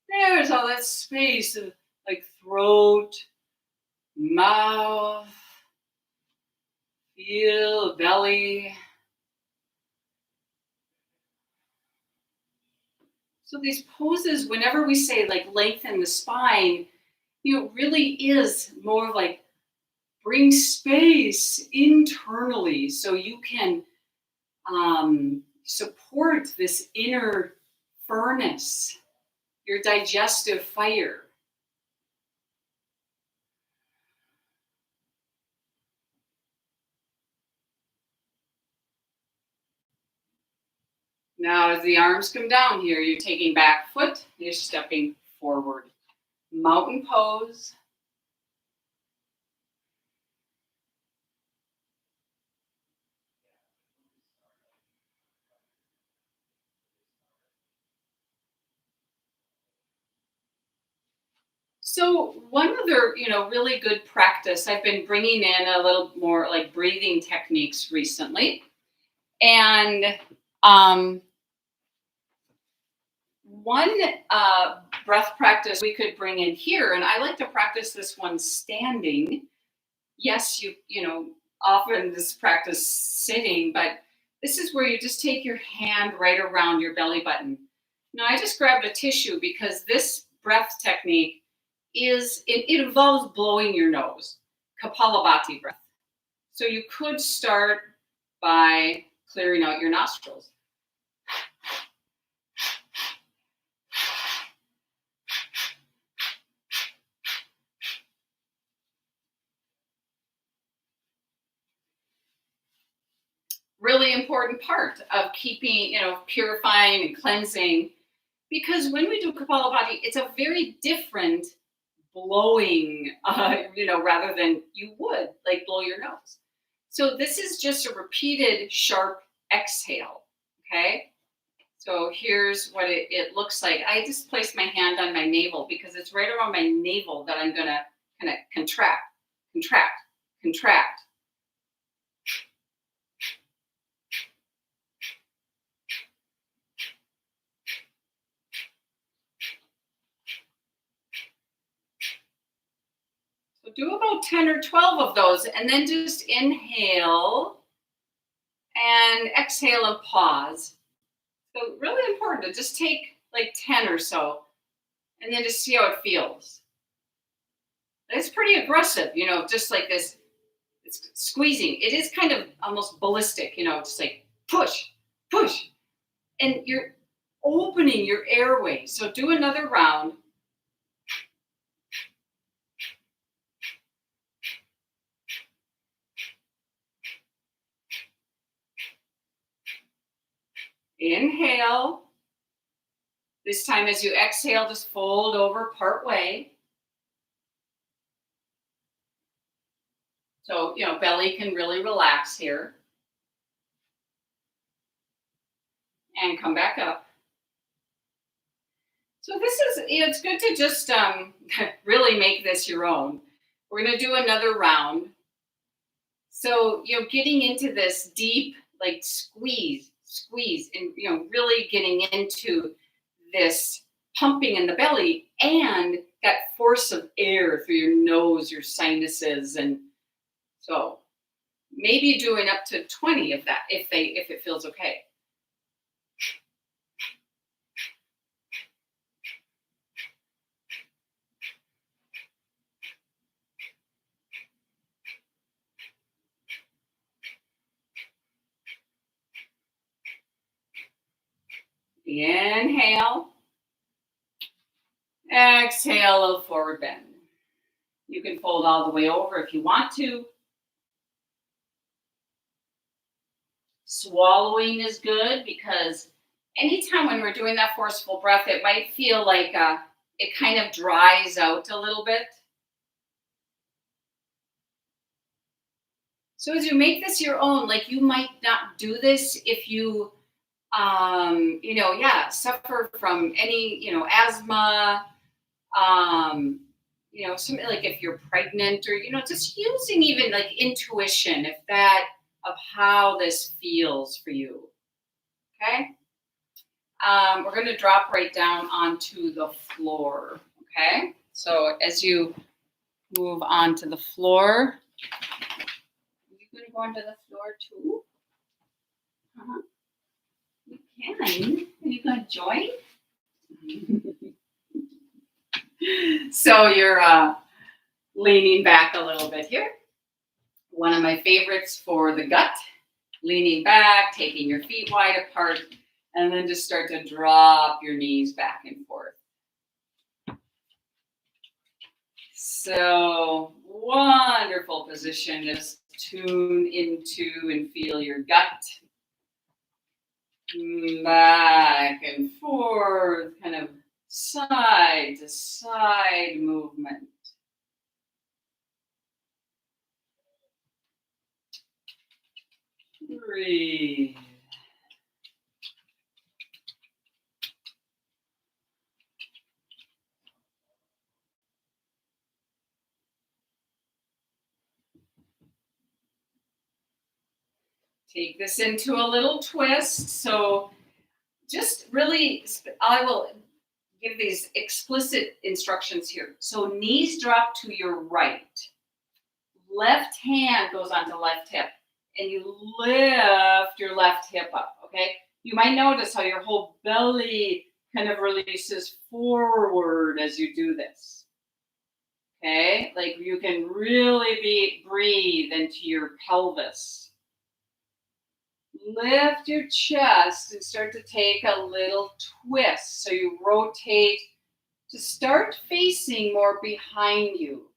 There's all that space of like throat, mouth, feel belly. So these poses, whenever we say like lengthen the spine, really is more like bring space internally so you can support this inner furnace, your digestive fire. Now, as the arms come down here, you're taking back foot, you're stepping forward. Mountain pose. So one other, really good practice, I've been bringing in a little more like breathing techniques recently. And one breath practice we could bring in here, and I like to practice this one standing. Yes, often this practice sitting, but this is where you just take your hand right around your belly button. Now, I just grabbed a tissue because this breath technique it involves blowing your nose, Kapalabhati breath. So you could start by clearing out your nostrils. Really important part of keeping, purifying and cleansing, because when we do Kapalabhati, it's a very different blowing, rather than you would like blow your nose. So this is just a repeated sharp exhale, okay? So here's what it looks like. I just placed my hand on my navel because it's right around my navel that I'm gonna kind of contract, contract, contract. So do about 10 or 12 of those and then just inhale and exhale and pause. So really important to just take like 10 or so and then just see how it feels. It's pretty aggressive, just like this. It's squeezing. It is kind of almost ballistic, just like push, push. And you're opening your airway. So do another round. Inhale. This time as you exhale, just fold over part way. So, belly can really relax here. And come back up. So this is, it's good to just really make this your own. We're going to do another round. So, getting into this deep, like squeeze, and, really getting into this pumping in the belly and that force of air through your nose, your sinuses. And so maybe doing up to 20 of that if it feels okay. Inhale. Exhale, a forward bend. You can fold all the way over if you want to. Swallowing is good because anytime when we're doing that forceful breath, it might feel like it kind of dries out a little bit. So as you make this your own, like you might not do this if you, suffer from any, asthma, something like if you're pregnant or, just using even like intuition, if that, of how this feels for you. Okay. We're going to drop right down onto the floor. Okay. So as you move onto the floor, you're going to go onto the floor too. You can. Are you going to join? So you're leaning back a little bit here. One of my favorites for the gut, leaning back, taking your feet wide apart, and then just start to drop your knees back and forth. So wonderful position. Just tune into and feel your gut. Back and forth, kind of side to side movement. Breathe. Take this into a little twist. So just really, I will give these explicit instructions here. So knees drop to your right. Left hand goes onto left hip. And you lift your left hip up, okay? You might notice how your whole belly kind of releases forward as you do this. Okay? Like you can really breathe into your pelvis. Lift your chest and start to take a little twist. So you rotate to start facing more behind you.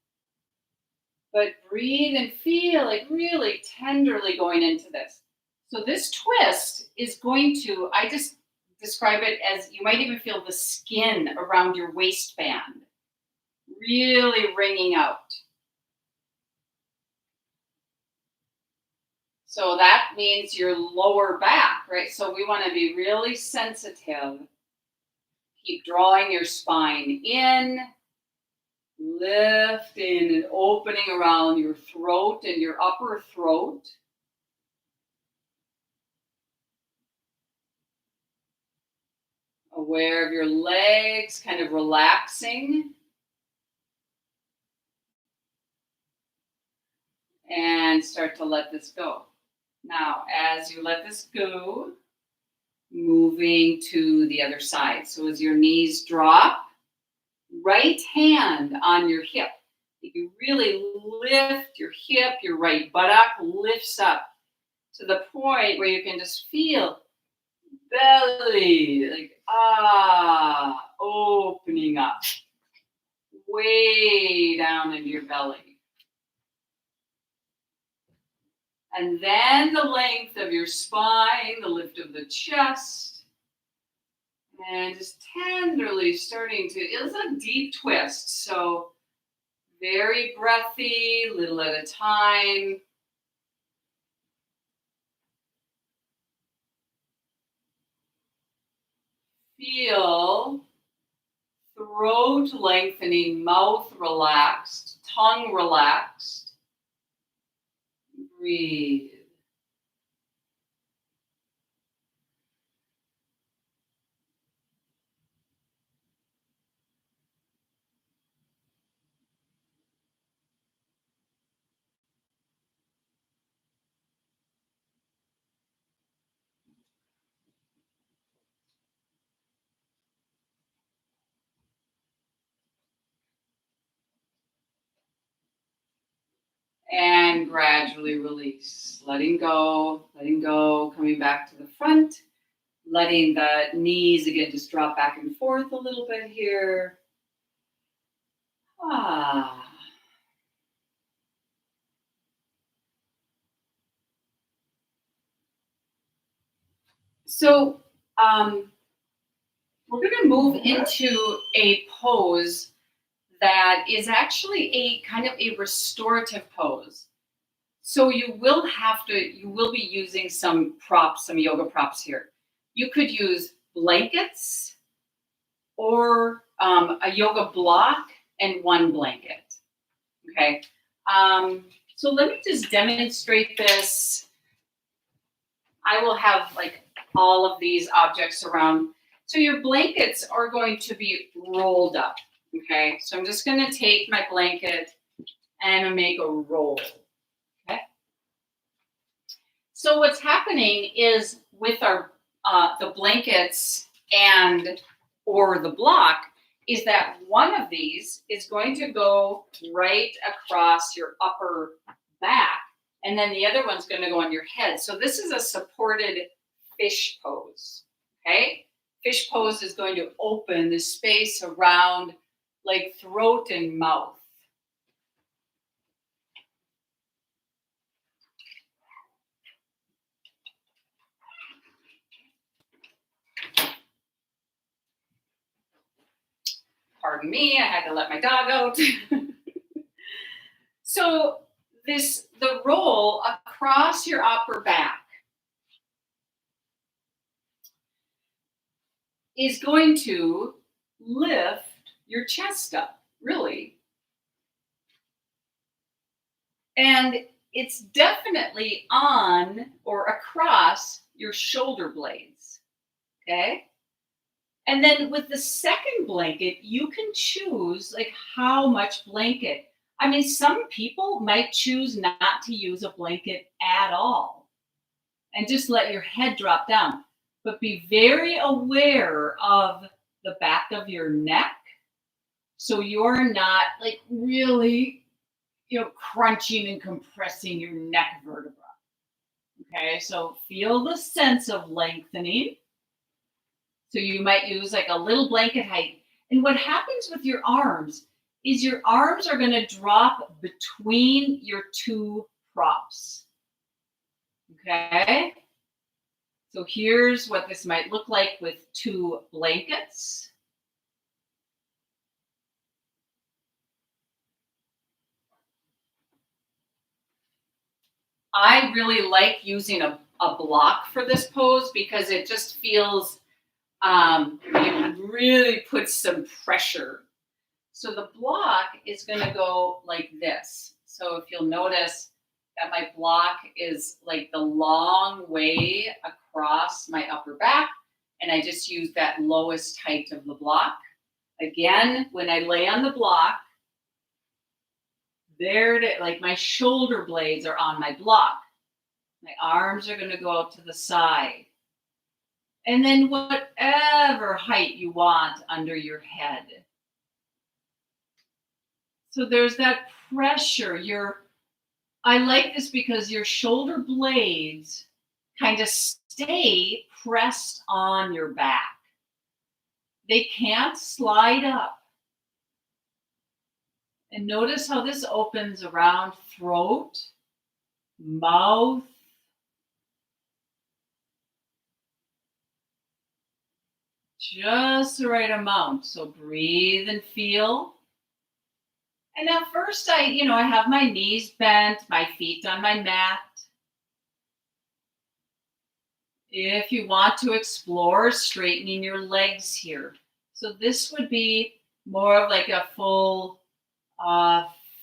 But breathe and feel like really tenderly going into this. So this twist is going to, I just describe it as you might even feel the skin around your waistband really wringing out. So that means your lower back, right? So we want to be really sensitive. Keep drawing your spine in, lifting and opening around your throat and your upper throat. Aware of your legs, kind of relaxing. And start to let this go. Now, as you let this go, moving to the other side. So as your knees drop, right hand on your hip. You really lift your hip, your right buttock lifts up to the point where you can just feel belly, like opening up, way down into your belly. And then the length of your spine, the lift of the chest, and just tenderly starting to, it's a deep twist, so very breathy, little at a time. Feel throat lengthening, mouth relaxed, tongue relaxed. Breathe. And gradually release, letting go, coming back to the front, letting the knees again just drop back and forth a little bit here. So we're going to move into a pose that is actually a kind of a restorative pose. So you will be using some props, some yoga props here. You could use blankets or a yoga block and one blanket. Okay. So let me just demonstrate this. I will have like all of these objects around. So your blankets are going to be rolled up. Okay. So I'm just going to take my blanket and make a roll. Okay. So what's happening is with our the blankets and or the block is that one of these is going to go right across your upper back, and then the other one's going to go on your head. So this is a supported fish pose, okay? Fish pose is going to open the space around like throat and mouth. Pardon me, I had to let my dog out. So the roll across your upper back is going to lift your chest up, really. And it's definitely on or across your shoulder blades, okay? And then with the second blanket, you can choose like how much blanket. I mean, some people might choose not to use a blanket at all and just let your head drop down. But be very aware of the back of your neck so you're not like really, crunching and compressing your neck vertebra. Okay, so feel the sense of lengthening. So you might use like a little blanket height. And what happens with your arms is your arms are going to drop between your two props. Okay? So here's what this might look like with two blankets. I really like using a block for this pose because it just feels, it really puts some pressure. So the block is going to go like this. So if you'll notice that my block is like the long way across my upper back, and I just use that lowest height of the block. Again, when I lay on the block, like my shoulder blades are on my block. My arms are going to go out to the side. And then whatever height you want under your head. So there's that pressure. I like this because your shoulder blades kind of stay pressed on your back. They can't slide up. And notice how this opens around throat, mouth, just the right amount. So breathe and feel. And at first I have my knees bent, my feet on my mat. If you want to explore straightening your legs here. So this would be more of like a full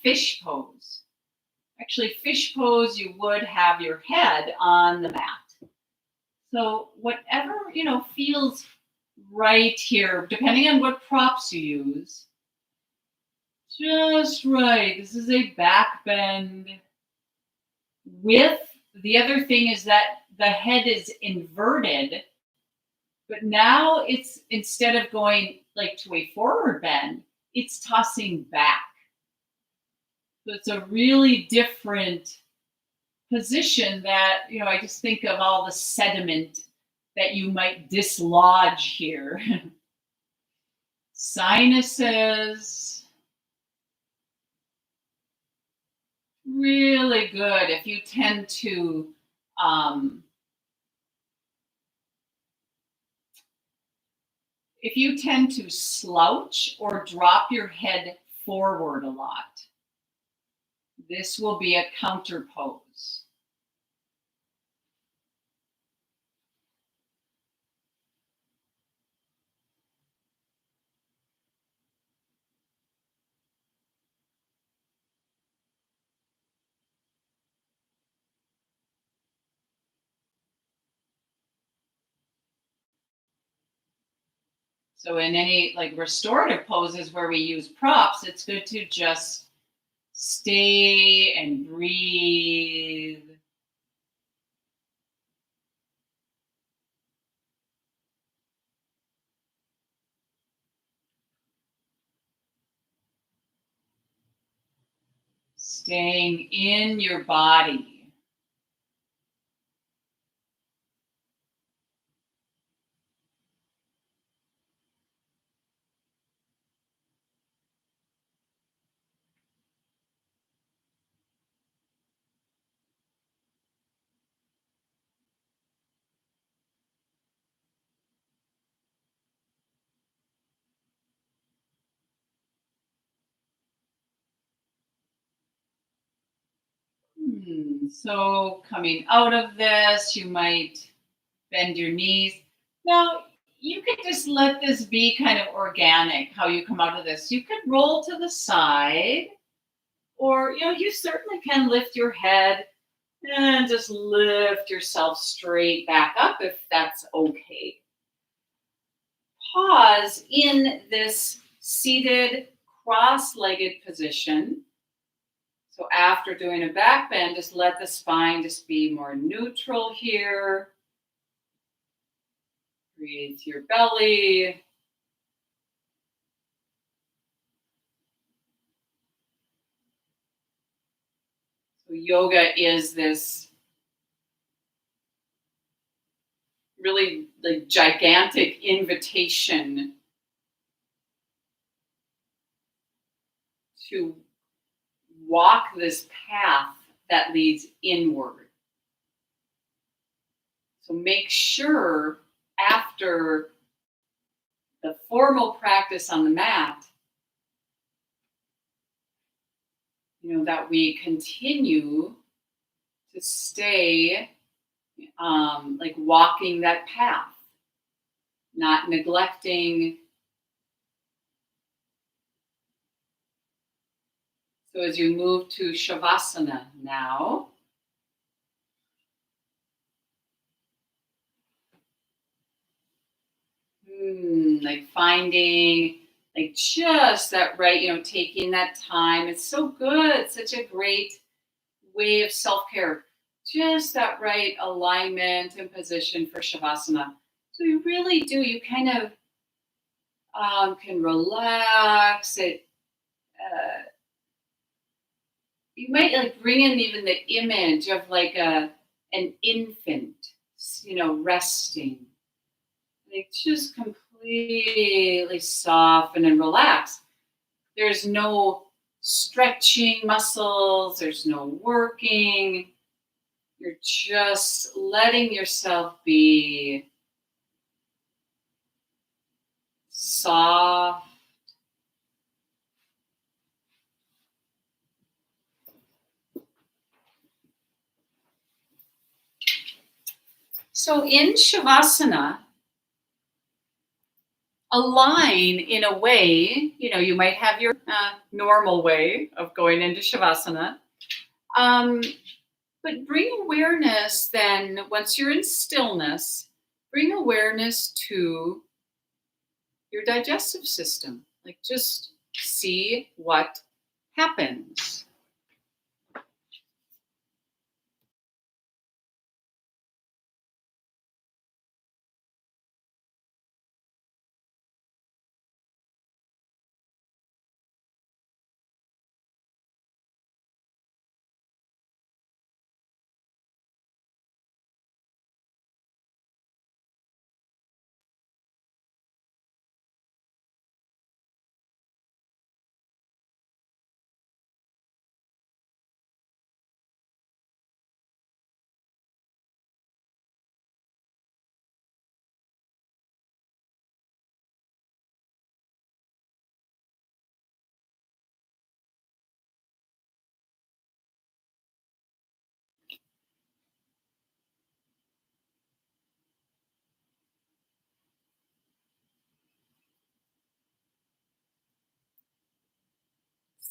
fish pose. Actually, fish pose, you would have your head on the mat. So whatever, feels right here, depending on what props you use. Just right. This is a back bend. The other thing is that the head is inverted, but now it's, instead of going like to a forward bend, it's tossing back. So it's a really different position that, I just think of all the sediment that you might dislodge here. Sinuses. Really good if you tend to slouch or drop your head forward a lot. This will be a counter pose. So in any like restorative poses where we use props, it's good to just stay and breathe. Staying in your body. So coming out of this, you might bend your knees. Now, you could just let this be kind of organic how you come out of this. You could roll to the side, or you certainly can lift your head and just lift yourself straight back up if that's okay. Pause in this seated cross-legged position. So after doing a back bend, just let the spine just be more neutral here. Breathe your belly. So yoga is this really like gigantic invitation to walk this path that leads inward. So make sure after the formal practice on the mat, that we continue to stay like walking that path, not neglecting. So as you move to Shavasana now, like finding like just that right, taking that time. It's so good, such a great way of self-care. Just that right alignment and position for Shavasana. So you really do, you kind of can relax it. You might like bring in even the image of like an infant, resting. Like just completely soften and relax. There's no stretching muscles, there's no working. You're just letting yourself be soft. So in Shavasana, align in a way, you might have your normal way of going into Shavasana. But bring awareness then, once you're in stillness, bring awareness to your digestive system. Like just see what happens.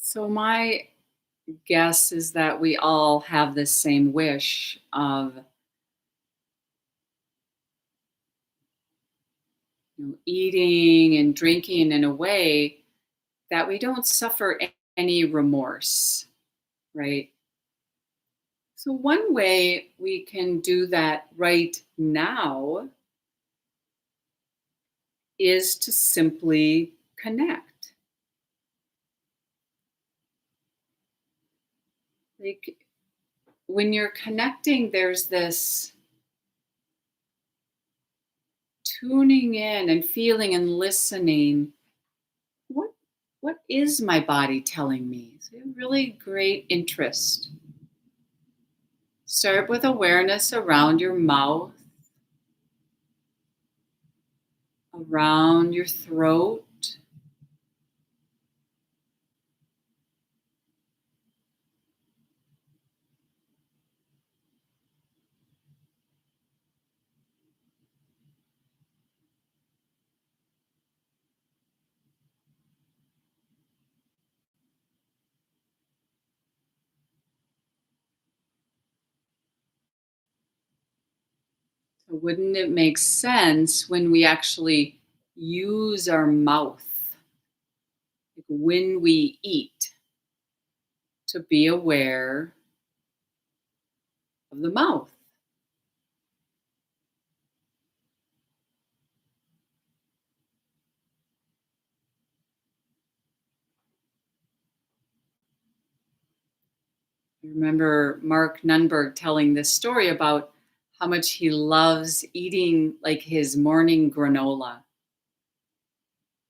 So my guess is that we all have this same wish of eating and drinking in a way that we don't suffer any remorse, right? So, one way we can do that right now is to simply connect. like when you're connecting, there's this tuning in and feeling and listening. What what is my body telling me? It's a really great interest. Start with awareness around your mouth, around your throat. So wouldn't it make sense when we actually use our mouth, like when we eat, to be aware of the mouth? I remember Mark Nunberg telling this story about how much he loves eating like his morning granola.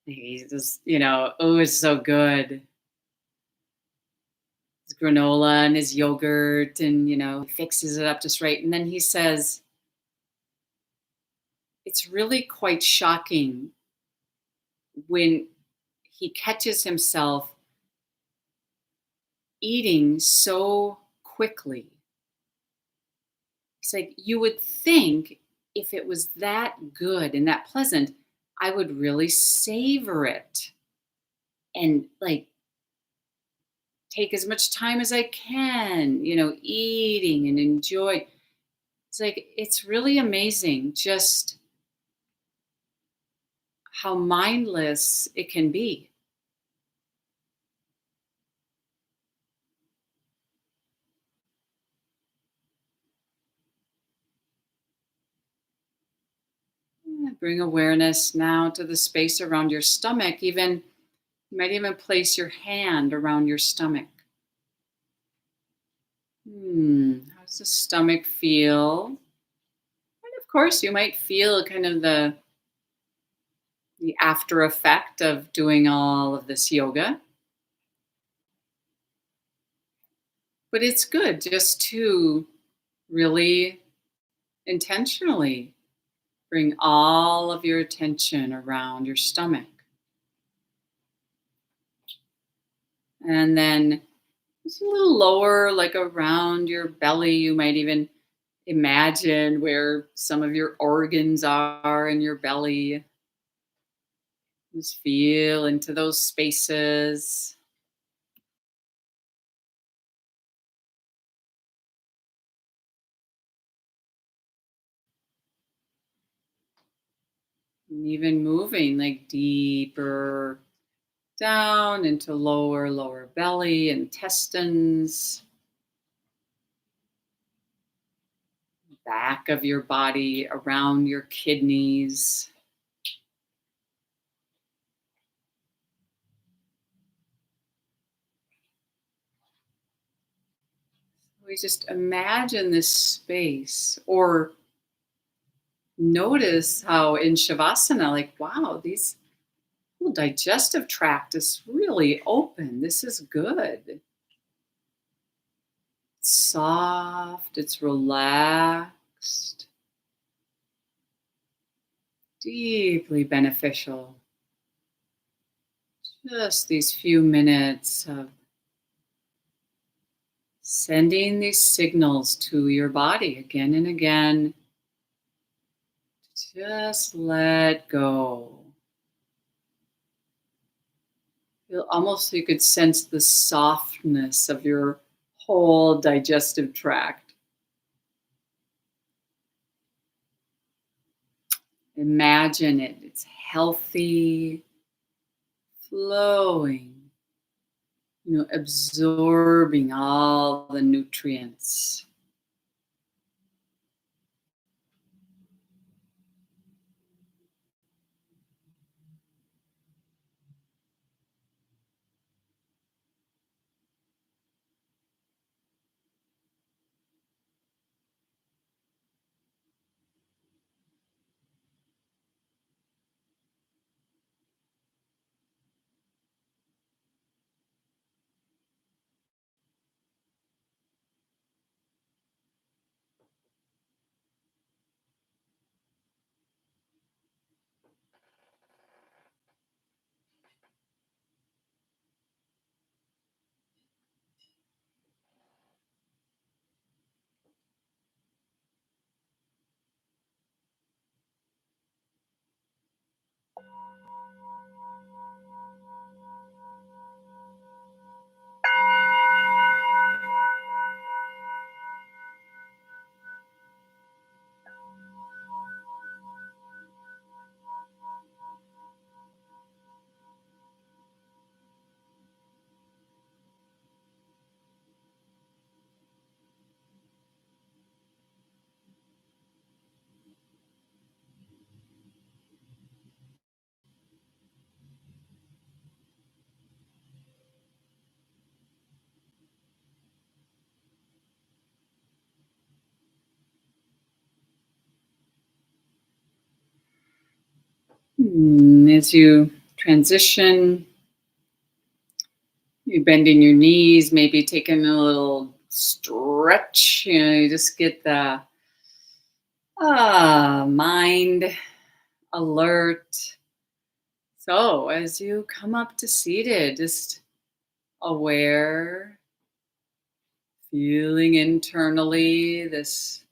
He just, oh, it's so good. His granola and his yogurt, and, he fixes it up just right. And then he says, it's really quite shocking when he catches himself eating so quickly. He's like, you would think if it was that good and that pleasant, I would really savor it and like take as much time as I can, eating and enjoy. It's like, it's really amazing just how mindless it can be. Bring awareness now to the space around your stomach. Even you might even place your hand around your stomach. How does the stomach feel? And of course, you might feel kind of the after effect of doing all of this yoga. But it's good just to really intentionally bring all of your attention around your stomach. And then just a little lower, like around your belly. You might even imagine where some of your organs are in your belly. Just feel into those spaces. And even moving like deeper down into lower belly, intestines, back of your body, around your kidneys. We just imagine this space or notice how in Shavasana, like, wow, these whole digestive tract is really open. This is good. It's soft, it's relaxed, deeply beneficial. Just these few minutes of sending these signals to your body again and again. Just let go. Feel almost you could sense the softness of your whole digestive tract. Imagine it. It's healthy, flowing, absorbing all the nutrients. As you transition, you bending your knees, maybe taking a little stretch. You just get the mind alert. So as you come up to seated, just aware, feeling internally this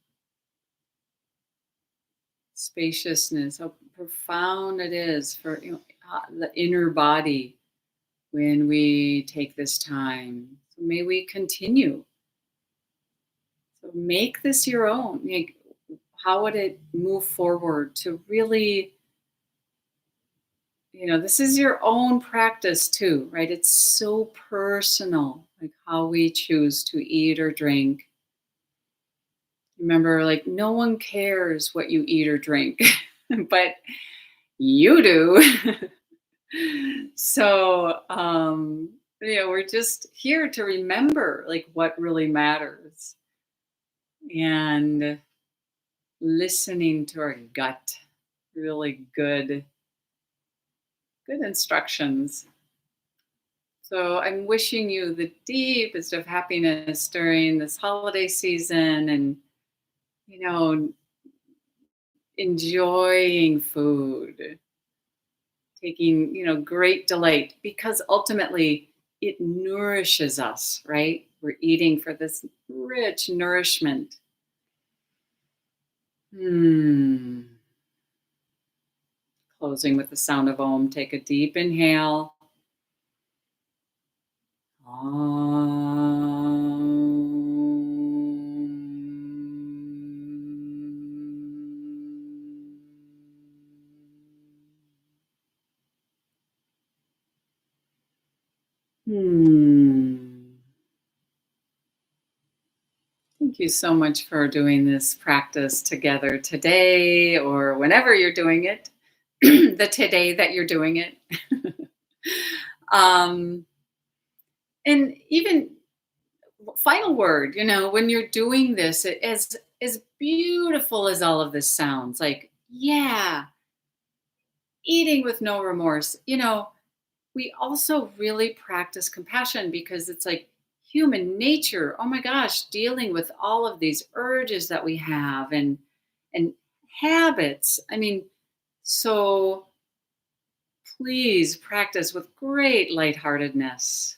spaciousness, how profound it is for the inner body when we take this time. So may we continue. So make this your own. How would it move forward to really, this is your own practice too, right? It's so personal, like how we choose to eat or drink. Remember, like, no one cares what you eat or drink, but you do. So, we're just here to remember like what really matters and listening to our gut. Really good instructions. So I'm wishing you the deepest of happiness during this holiday season and, you know, enjoying food, taking, great delight because ultimately it nourishes us, right? We're eating for this rich nourishment. Hmm. Closing with the sound of Om. Take a deep inhale. Hmm. Thank you so much for doing this practice together today or whenever you're doing it, the today that you're doing it. um, and even final word, when you're doing this, as beautiful as all of this sounds, like, yeah, eating with no remorse, we also really practice compassion because it's like human nature. Oh my gosh, dealing with all of these urges that we have and habits. I mean, so please practice with great lightheartedness.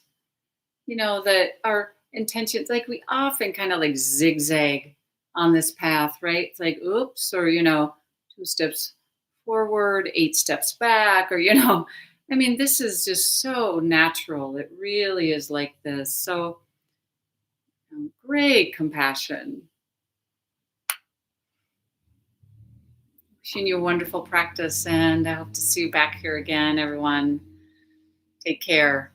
That our intentions, like we often kind of like zigzag on this path, right? It's like, oops, or, 2 steps forward, 8 steps back, or, I mean, this is just so natural. It really is like this. So great compassion. Wishing you a wonderful practice, and I hope to see you back here again, everyone. Take care.